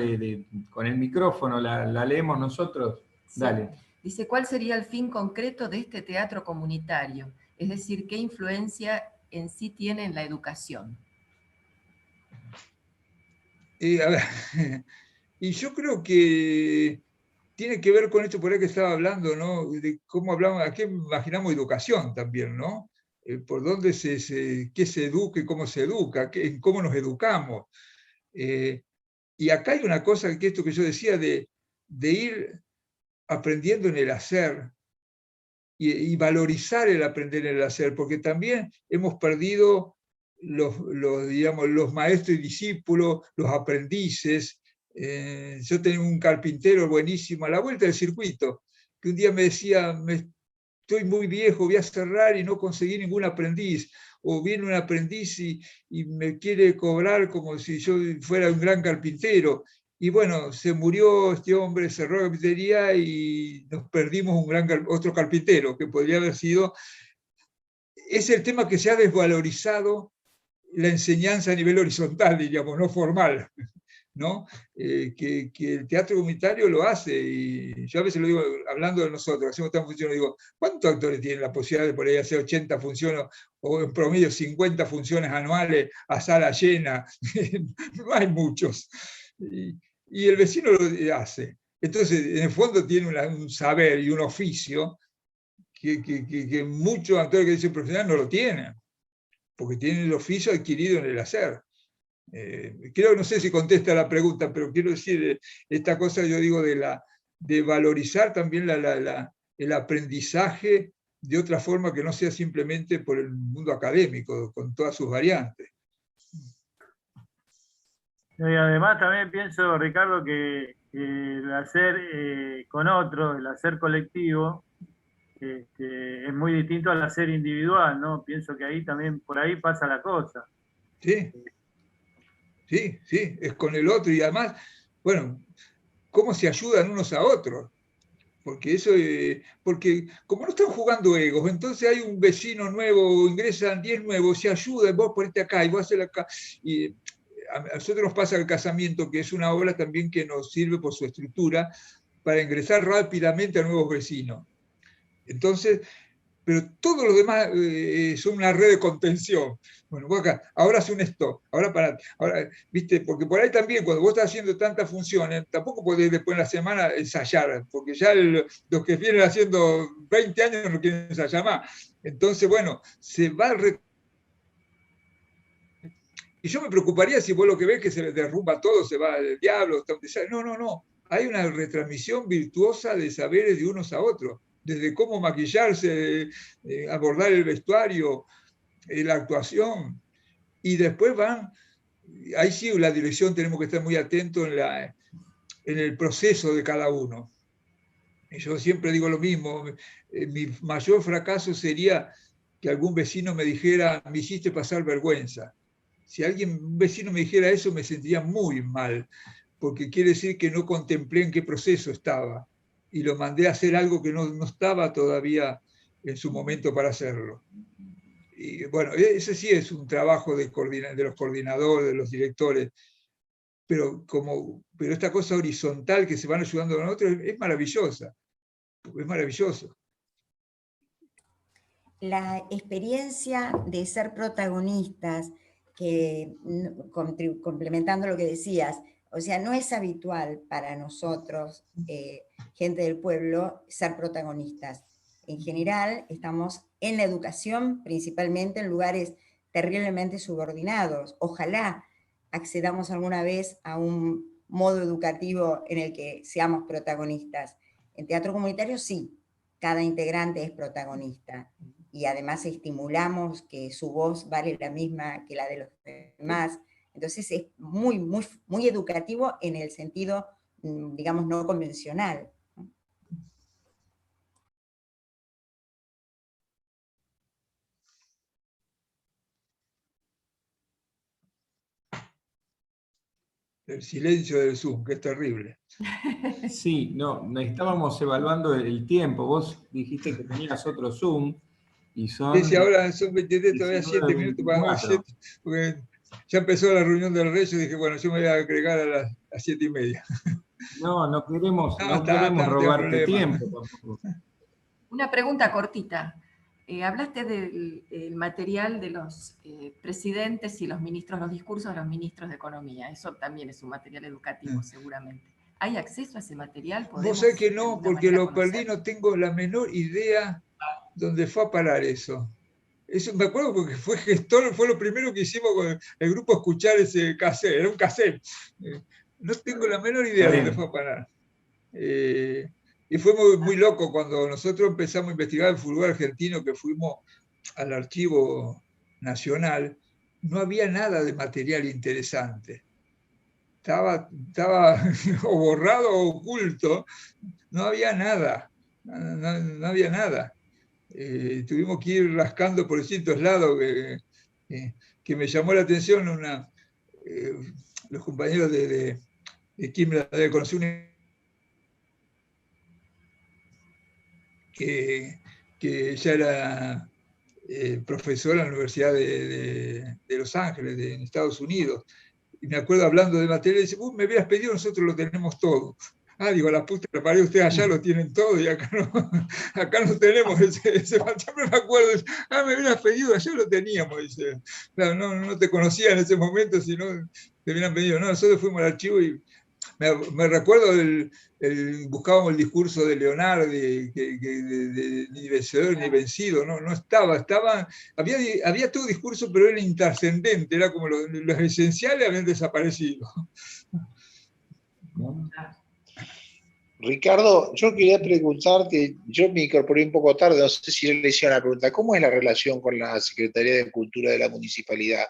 con el micrófono. ¿La leemos nosotros? Sí. Dale. Dice, ¿cuál sería el fin concreto de este teatro comunitario? Es decir, ¿qué influencia en sí tiene en la educación? A ver, y yo creo que tiene que ver con esto por ahí que estaba hablando, ¿no? De cómo hablamos, a qué imaginamos educación también, ¿no? Por dónde qué se educa y cómo se educa, cómo nos educamos. Y acá hay una cosa, que esto que yo decía, de ir aprendiendo en el hacer y valorizar el aprender en el hacer, porque también hemos perdido los maestros y discípulos, los aprendices. Yo tenía un carpintero buenísimo a la vuelta del circuito, que un día me decía, estoy muy viejo, voy a cerrar y no conseguí ningún aprendiz, o viene un aprendiz y me quiere cobrar como si yo fuera un gran carpintero. Y bueno, se murió este hombre, cerró la carpintería y nos perdimos otro carpintero, que podría haber sido... Es el tema que se ha desvalorizado la enseñanza a nivel horizontal, diríamos, no formal, ¿no? Que el teatro comunitario lo hace, y yo a veces lo digo, hablando de nosotros, hacemos tan funciones, digo, ¿cuántos actores tienen la posibilidad de por ahí hacer 80 funciones, o en promedio 50 funciones anuales a sala llena? No hay muchos. Y el vecino lo hace. Entonces, en el fondo tiene un saber y un oficio que muchos actores que dicen profesional no lo tienen, porque tienen el oficio adquirido en el hacer. Creo que no sé si contesta la pregunta, pero quiero decir esta cosa, yo digo, de valorizar también el aprendizaje de otra forma que no sea simplemente por el mundo académico, con todas sus variantes. Y además también pienso, Ricardo, que el hacer con otros, el hacer colectivo, es muy distinto al hacer individual, ¿no? Pienso que ahí también, por ahí pasa la cosa. Sí, sí, sí, es con el otro, y además, bueno, cómo se ayudan unos a otros. Porque eso, porque como no están jugando egos, entonces hay un vecino nuevo, ingresan 10 nuevos, se ayudan, vos ponete acá y vos haces acá. Y a nosotros nos pasa el casamiento, que es una obra también que nos sirve por su estructura para ingresar rápidamente a nuevos vecinos. Entonces, pero todos los demás son una red de contención. Bueno, vos acá, ahora hace un stop, ahora parate, ahora, ¿viste? Porque por ahí también, cuando vos estás haciendo tantas funciones, tampoco podés después en la semana ensayar, porque ya los que vienen haciendo 20 años no quieren ensayar más. Entonces, bueno, se va y yo me preocuparía si vos lo que ves que se les derrumba todo, se va el diablo. No, no, no. Hay una retransmisión virtuosa de saberes de unos a otros, desde cómo maquillarse, abordar el vestuario, la actuación. Y después van, ahí sí la dirección tenemos que estar muy atentos en el proceso de cada uno. Y yo siempre digo lo mismo, mi mayor fracaso sería que algún vecino me dijera, me hiciste pasar vergüenza. Si un vecino me dijera eso, me sentiría muy mal, porque quiere decir que no contemplé en qué proceso estaba y lo mandé a hacer algo que no estaba todavía en su momento para hacerlo. Y bueno, ese sí es un trabajo de los coordinadores, de los directores, pero esta cosa horizontal que se van ayudando a nosotros es maravillosa, es maravilloso. La experiencia de ser protagonistas, que complementando lo que decías, o sea, no es habitual para nosotros, gente del pueblo, ser protagonistas. En general, estamos en la educación, principalmente en lugares terriblemente subordinados. Ojalá accedamos alguna vez a un modo educativo en el que seamos protagonistas. En teatro comunitario sí, cada integrante es protagonista. Y además estimulamos que su voz vale la misma que la de los demás. Entonces es muy, muy, muy educativo en el sentido, digamos, no convencional. El silencio del Zoom, que es terrible. Sí, no, estábamos evaluando el tiempo. Vos dijiste que tenías otro Zoom y son... Sí, ahora son 23, todavía 7 minutos para 7, porque ya empezó la reunión del rey, yo dije, bueno, yo me voy a agregar a las 7:30. No queremos robarte tiempo tampoco. Una pregunta cortita. Hablaste del material de los presidentes y los ministros, los discursos de los ministros de Economía. Eso también es un material educativo, seguramente. ¿Hay acceso a ese material? Vos sabés que no, porque lo perdí, no tengo la menor idea dónde fue a parar eso. Eso me acuerdo porque fue gestor, fue lo primero que hicimos con el grupo, escuchar ese cassette, era un cassette. No tengo la menor idea dónde fue a parar. Y fue muy, muy loco cuando nosotros empezamos a investigar el fútbol argentino, que fuimos al Archivo Nacional, no había nada de material interesante. Estaba o borrado o oculto, no había nada, no había nada. tuvimos que ir rascando por distintos lados, que me llamó la atención los compañeros de Quilmes, conocí una que ella era profesora en la Universidad de Los Ángeles, en Estados Unidos. Y me acuerdo hablando de material, y dice, me hubieras pedido, nosotros lo tenemos todo. Ah, digo, la puta que parió, ustedes allá lo tienen todo y acá no tenemos ese siempre me acuerdo, me hubieras pedido, allá lo teníamos, dice. Claro, no te conocía en ese momento, sino te hubieran pedido. No, nosotros fuimos al archivo y me recuerdo buscábamos el discurso de Leonardo, de ni vencedor ni vencido, no estaba, había todo discurso, pero era intrascendente, era como los esenciales habían desaparecido. Ricardo, yo quería preguntarte, yo me incorporé un poco tarde, no sé si le hicieron la pregunta, ¿cómo es la relación con la Secretaría de Cultura de la Municipalidad?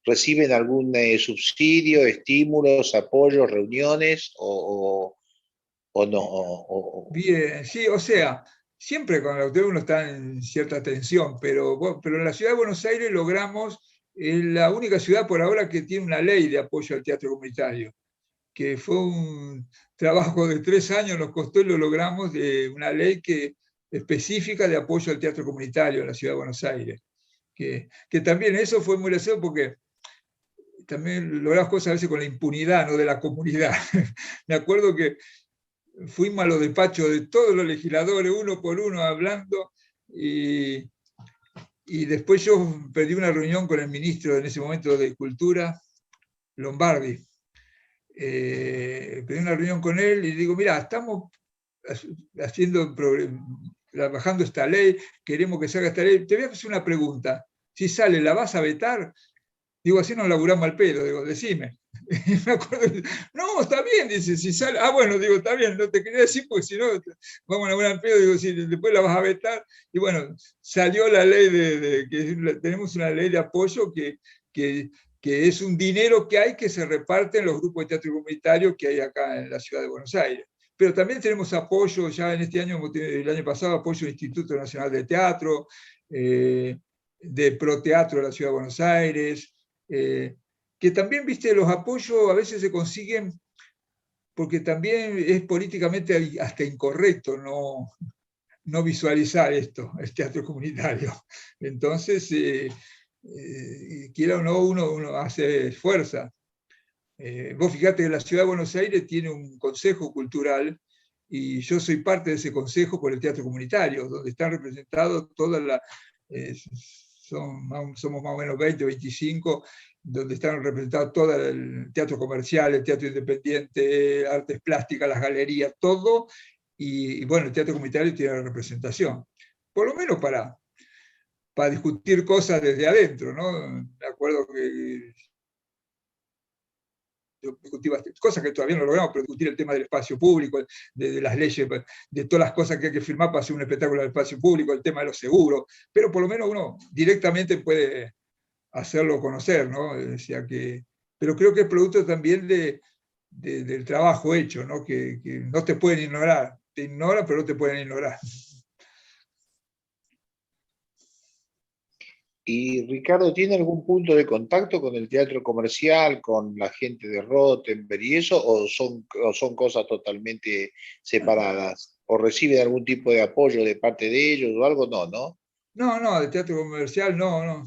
¿Reciben algún subsidio, estímulos, apoyos, reuniones o no? Bien, sí, o sea, siempre con el autor uno está en cierta tensión, pero en la ciudad de Buenos Aires logramos, es la única ciudad por ahora que tiene una ley de apoyo al teatro comunitario, que fue un trabajo de 3 años, nos costó y lo logramos, de una ley específica de apoyo al teatro comunitario en la ciudad de Buenos Aires. Que también eso fue muy gracioso porque también logramos cosas a veces con la impunidad, no de la comunidad. Me acuerdo que fuimos a los despachos de todos los legisladores, uno por uno, hablando, y después yo pedí una reunión con el ministro en ese momento de Cultura, Lombardi. Pedí una reunión con él y digo, mira, estamos trabajando esta ley, queremos que salga esta ley, te voy a hacer una pregunta, si sale, ¿la vas a vetar? Digo, así nos laburamos al pedo, digo, decime. Y me acuerdo, no, está bien, dice, si sale, bueno, digo, está bien, no te quería decir porque si no, vamos a laburar al pedo, digo, si después la vas a vetar. Y bueno, salió la ley que tenemos una ley de apoyo que es un dinero que hay que se reparte en los grupos de teatro comunitario que hay acá en la ciudad de Buenos Aires. Pero también tenemos apoyo, ya en este año, el año pasado, apoyo del Instituto Nacional de Teatro, de Proteatro de la ciudad de Buenos Aires, que también, viste, los apoyos a veces se consiguen porque también es políticamente hasta incorrecto no visualizar esto, el teatro comunitario. Entonces, quiera o no, uno hace fuerza. Vos fíjate que la ciudad de Buenos Aires tiene un consejo cultural y yo soy parte de ese consejo por el teatro comunitario, donde están representados todas las... somos más o menos 20, 25, donde están representados todo el teatro comercial, el teatro independiente, artes plásticas, las galerías, todo, y bueno, el teatro comunitario tiene la representación, por lo menos para discutir cosas desde adentro, ¿no? Me acuerdo que yo discutí cosas que todavía no logramos, pero discutir el tema del espacio público, de las leyes, de todas las cosas que hay que firmar para hacer un espectáculo del espacio público, el tema de los seguros, pero por lo menos uno directamente puede hacerlo conocer, ¿no? Pero creo que es producto también del trabajo hecho, ¿no? Que no te pueden ignorar, te ignoran, pero no te pueden ignorar. Y Ricardo, ¿tiene algún punto de contacto con el teatro comercial, con la gente de Rottenberg y eso, o son cosas totalmente separadas? ¿O reciben algún tipo de apoyo de parte de ellos o algo? No. No, de teatro comercial no.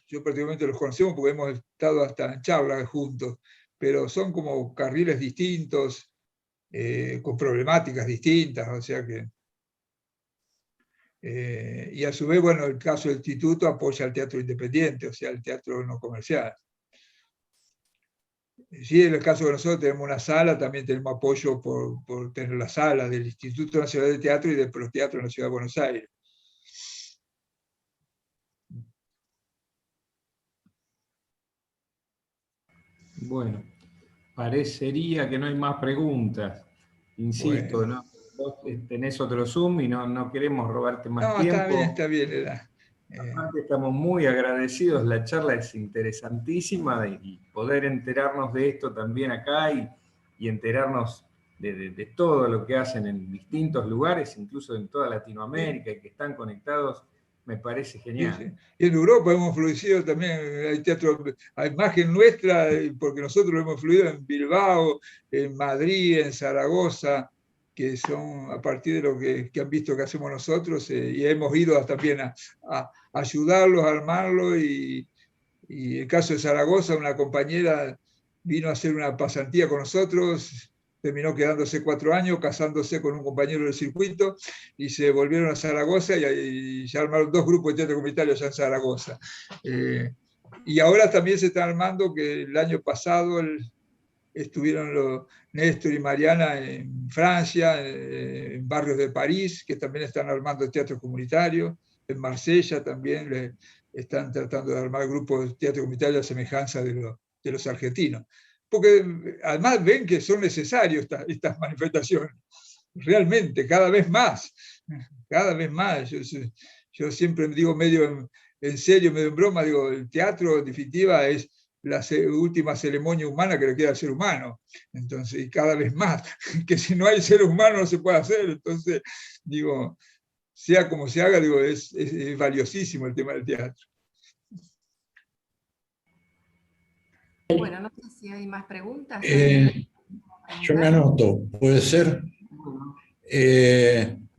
Yo prácticamente los conocemos porque hemos estado hasta en charlas juntos, pero son como carriles distintos, con problemáticas distintas, o sea que... y a su vez, bueno, el caso del instituto apoya al teatro independiente, o sea, el teatro no comercial. Sí, en el caso de nosotros tenemos una sala, también tenemos apoyo por tener la sala del Instituto Nacional de Teatro y del Proteatro en la Ciudad de Buenos Aires. Bueno, parecería que no hay más preguntas. Insisto, bueno. ¿No? Vos tenés otro Zoom y no queremos robarte más tiempo. Está bien. Aparte estamos muy agradecidos, la charla es interesantísima y poder enterarnos de esto también acá y enterarnos de todo lo que hacen en distintos lugares, incluso en toda Latinoamérica, y que están conectados, me parece genial. Sí, sí. Y en Europa hemos fluido también, hay teatro a imagen nuestra, porque nosotros hemos fluido en Bilbao, en Madrid, en Zaragoza, que son a partir de lo que han visto que hacemos nosotros, y hemos ido también a ayudarlos a armarlo, y en el caso de Zaragoza, una compañera vino a hacer una pasantía con nosotros, terminó quedándose 4 años, casándose con un compañero del circuito, y se volvieron a Zaragoza y ya armaron 2 grupos de teatro comunitario allá en Zaragoza. Y ahora también se está armando, que el año pasado estuvieron Néstor y Mariana en Francia, en barrios de París, que también están armando teatro comunitario. En Marsella también están tratando de armar grupos de teatro comunitario a semejanza de los argentinos. Porque además ven que son necesarios estas manifestaciones, realmente, cada vez más. Yo siempre digo medio en serio, medio en broma, digo, el teatro en definitiva es la última ceremonia humana que le queda al ser humano. Entonces, y cada vez más, que si no hay ser humano no se puede hacer. Entonces, digo, sea como se haga, digo, es valiosísimo el tema del teatro. Bueno, no sé si hay más preguntas. Yo me anoto, ¿puede ser?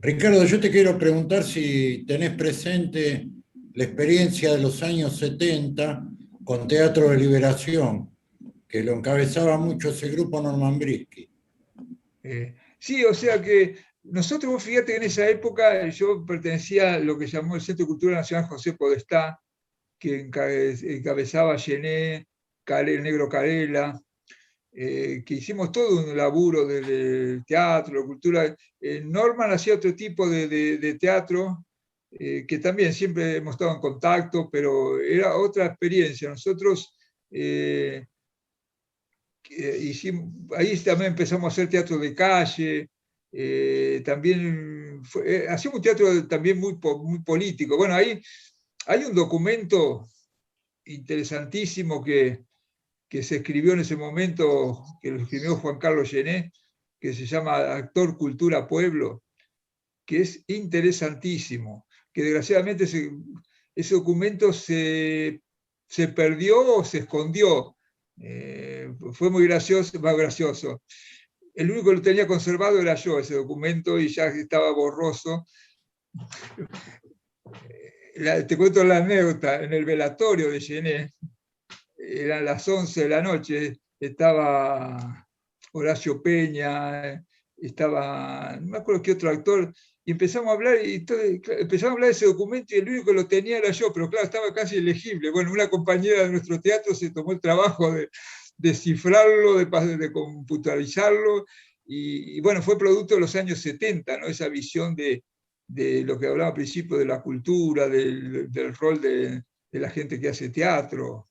Ricardo, yo te quiero preguntar si tenés presente la experiencia de los años 70 con Teatro de Liberación, que lo encabezaba mucho ese grupo Norman Brisky. Sí, o sea que nosotros, vos fíjate que en esa época yo pertenecía a lo que llamó el Centro de Cultura Nacional José Podestá, que encabezaba Gené, el Negro Carela, que hicimos todo un laburo del teatro, la cultura. Norman hacía otro tipo de teatro, que también siempre hemos estado en contacto, pero era otra experiencia. Nosotros ahí también empezamos a hacer teatro de calle, también hacíamos un teatro también muy político. Bueno, ahí hay un documento interesantísimo que se escribió en ese momento, que lo escribió Juan Carlos Gené, que se llama Actor, Cultura, Pueblo, que es interesantísimo, que desgraciadamente ese documento se perdió o se escondió. Fue muy gracioso. El único que lo tenía conservado era yo, ese documento, y ya estaba borroso. Te cuento la anécdota, en el velatorio de Gené, eran las 11 de la noche, estaba Horacio Peña, estaba, no me acuerdo qué otro actor, y empezamos a hablar, de ese documento, y el único que lo tenía era yo, pero claro, estaba casi ilegible. Bueno, una compañera de nuestro teatro se tomó el trabajo de descifrarlo, de computarizarlo, y bueno, fue producto de los años 70, ¿no? Esa visión de lo que hablaba al principio, de la cultura, del rol de la gente que hace teatro,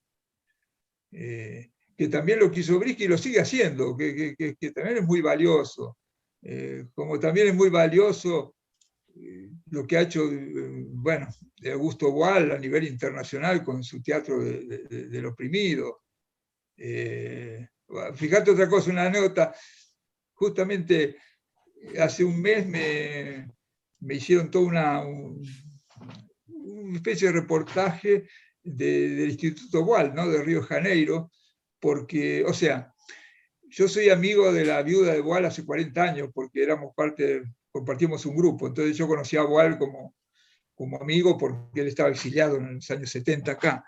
que también lo quiso Brisky y lo sigue haciendo, que también es muy valioso. Como también es muy valioso lo que ha hecho, bueno, Augusto Boal a nivel internacional con su teatro del oprimido. Fíjate otra cosa, una anécdota. Justamente hace un mes me hicieron toda una especie de reportaje del Instituto Boal, ¿no? De Río de Janeiro, porque, o sea, yo soy amigo de la viuda de Boal hace 40 años, porque compartimos un grupo, entonces yo conocí a Boal como amigo, porque él estaba exiliado en los años 70 acá.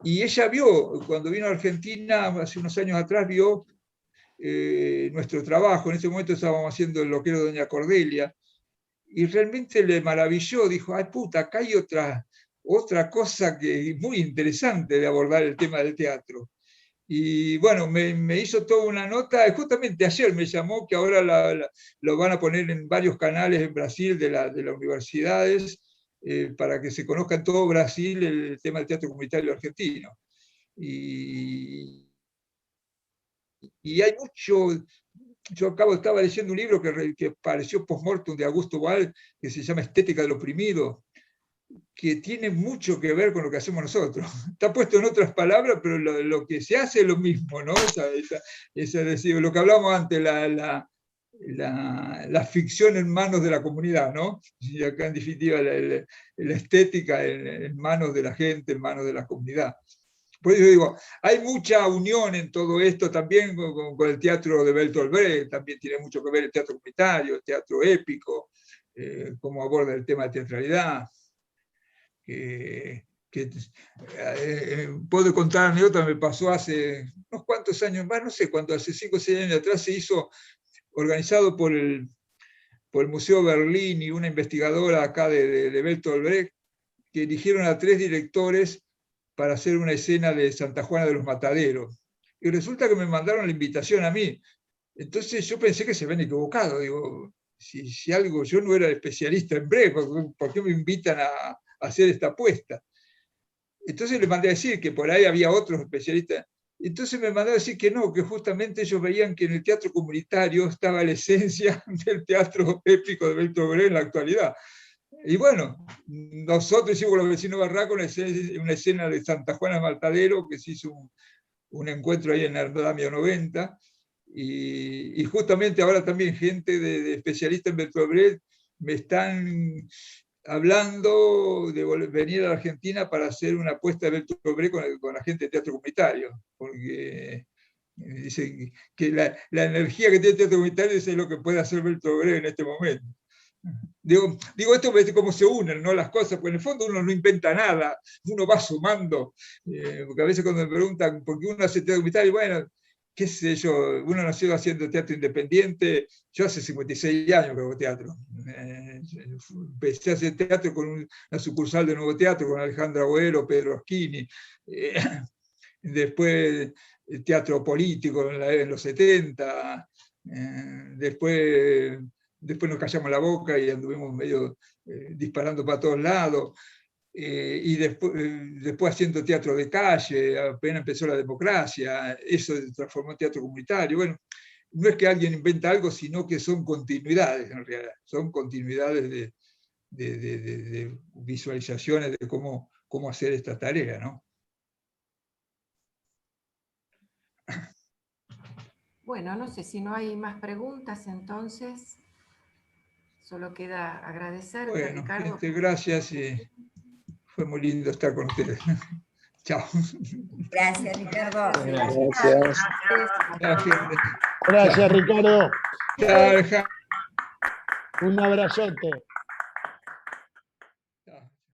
Y ella vio, cuando vino a Argentina, hace unos años atrás, vio nuestro trabajo. En ese momento estábamos haciendo El loquero de Doña Cordelia, y realmente le maravilló, dijo, ay puta, acá hay otra cosa que es muy interesante de abordar el tema del teatro. Y bueno, me hizo toda una nota, justamente ayer me llamó, que ahora lo van a poner en varios canales en Brasil de las universidades, para que se conozca en todo Brasil el tema del teatro comunitario argentino. Y hay mucho. Yo estaba leyendo un libro que apareció post-mortem de Augusto Boal, que se llama Estética del Oprimido, que tiene mucho que ver con lo que hacemos nosotros. Está puesto en otras palabras, pero lo que se hace es lo mismo, ¿no? Es decir, lo que hablamos antes, la ficción en manos de la comunidad, ¿no? Y acá en definitiva la estética en manos de la gente, en manos de la comunidad. Por eso digo, hay mucha unión en todo esto también con el teatro de Bertolt Brecht, también tiene mucho que ver el teatro comunitario, el teatro épico, cómo aborda el tema de teatralidad. Puedo contar anécdota, me pasó hace unos cuantos años más, no sé cuánto, hace 5 o 6 años atrás se hizo, organizado por el Museo Berlín y una investigadora acá de Bertolt Brecht, que eligieron a 3 directores para hacer una escena de Santa Juana de los Mataderos. Y resulta que me mandaron la invitación a mí. Entonces yo pensé que se habían equivocado. Digo, si algo, yo no era especialista en Brecht, ¿por qué me invitan a hacer esta apuesta? Entonces le mandé a decir que por ahí había otros especialistas. Entonces me mandó a decir que no, que justamente ellos veían que en el teatro comunitario estaba la esencia del teatro épico de Bertolt Brecht en la actualidad. Y bueno, nosotros hicimos los vecinos barracos una escena de Santa Juana de Matadero, que se hizo un encuentro ahí en Ardamio 90, y justamente ahora también gente de especialistas en Bertolt Brecht me están hablando de venir a la Argentina para hacer una apuesta de Bertolt Brecht con la gente de teatro comunitario, porque dicen que la energía que tiene el teatro comunitario es lo que puede hacer Bertolt Brecht en este momento. Digo, esto es cómo se unen, ¿no? Las cosas, porque en el fondo uno no inventa nada, uno va sumando, porque a veces cuando me preguntan por qué uno hace teatro comunitario, bueno, qué sé yo, uno nació haciendo teatro independiente, yo hace 56 años que hago teatro. Empecé a hacer teatro con una sucursal de Nuevo Teatro, con Alejandra Agüero, Pedro Oschini, después teatro político en los 70, después nos callamos la boca y anduvimos medio disparando para todos lados. Y después haciendo teatro de calle, apenas empezó la democracia, eso se transformó en teatro comunitario. Bueno, no es que alguien inventa algo, sino que son continuidades en realidad, son continuidades de visualizaciones de cómo hacer esta tarea, ¿no? Bueno, no sé si no hay más preguntas, entonces solo queda agradecerte, bueno, Ricardo. Gracias y fue muy lindo estar con ustedes. Chao. Gracias, Ricardo. Gracias. Gracias, Ricardo. Chao. Un abrazote.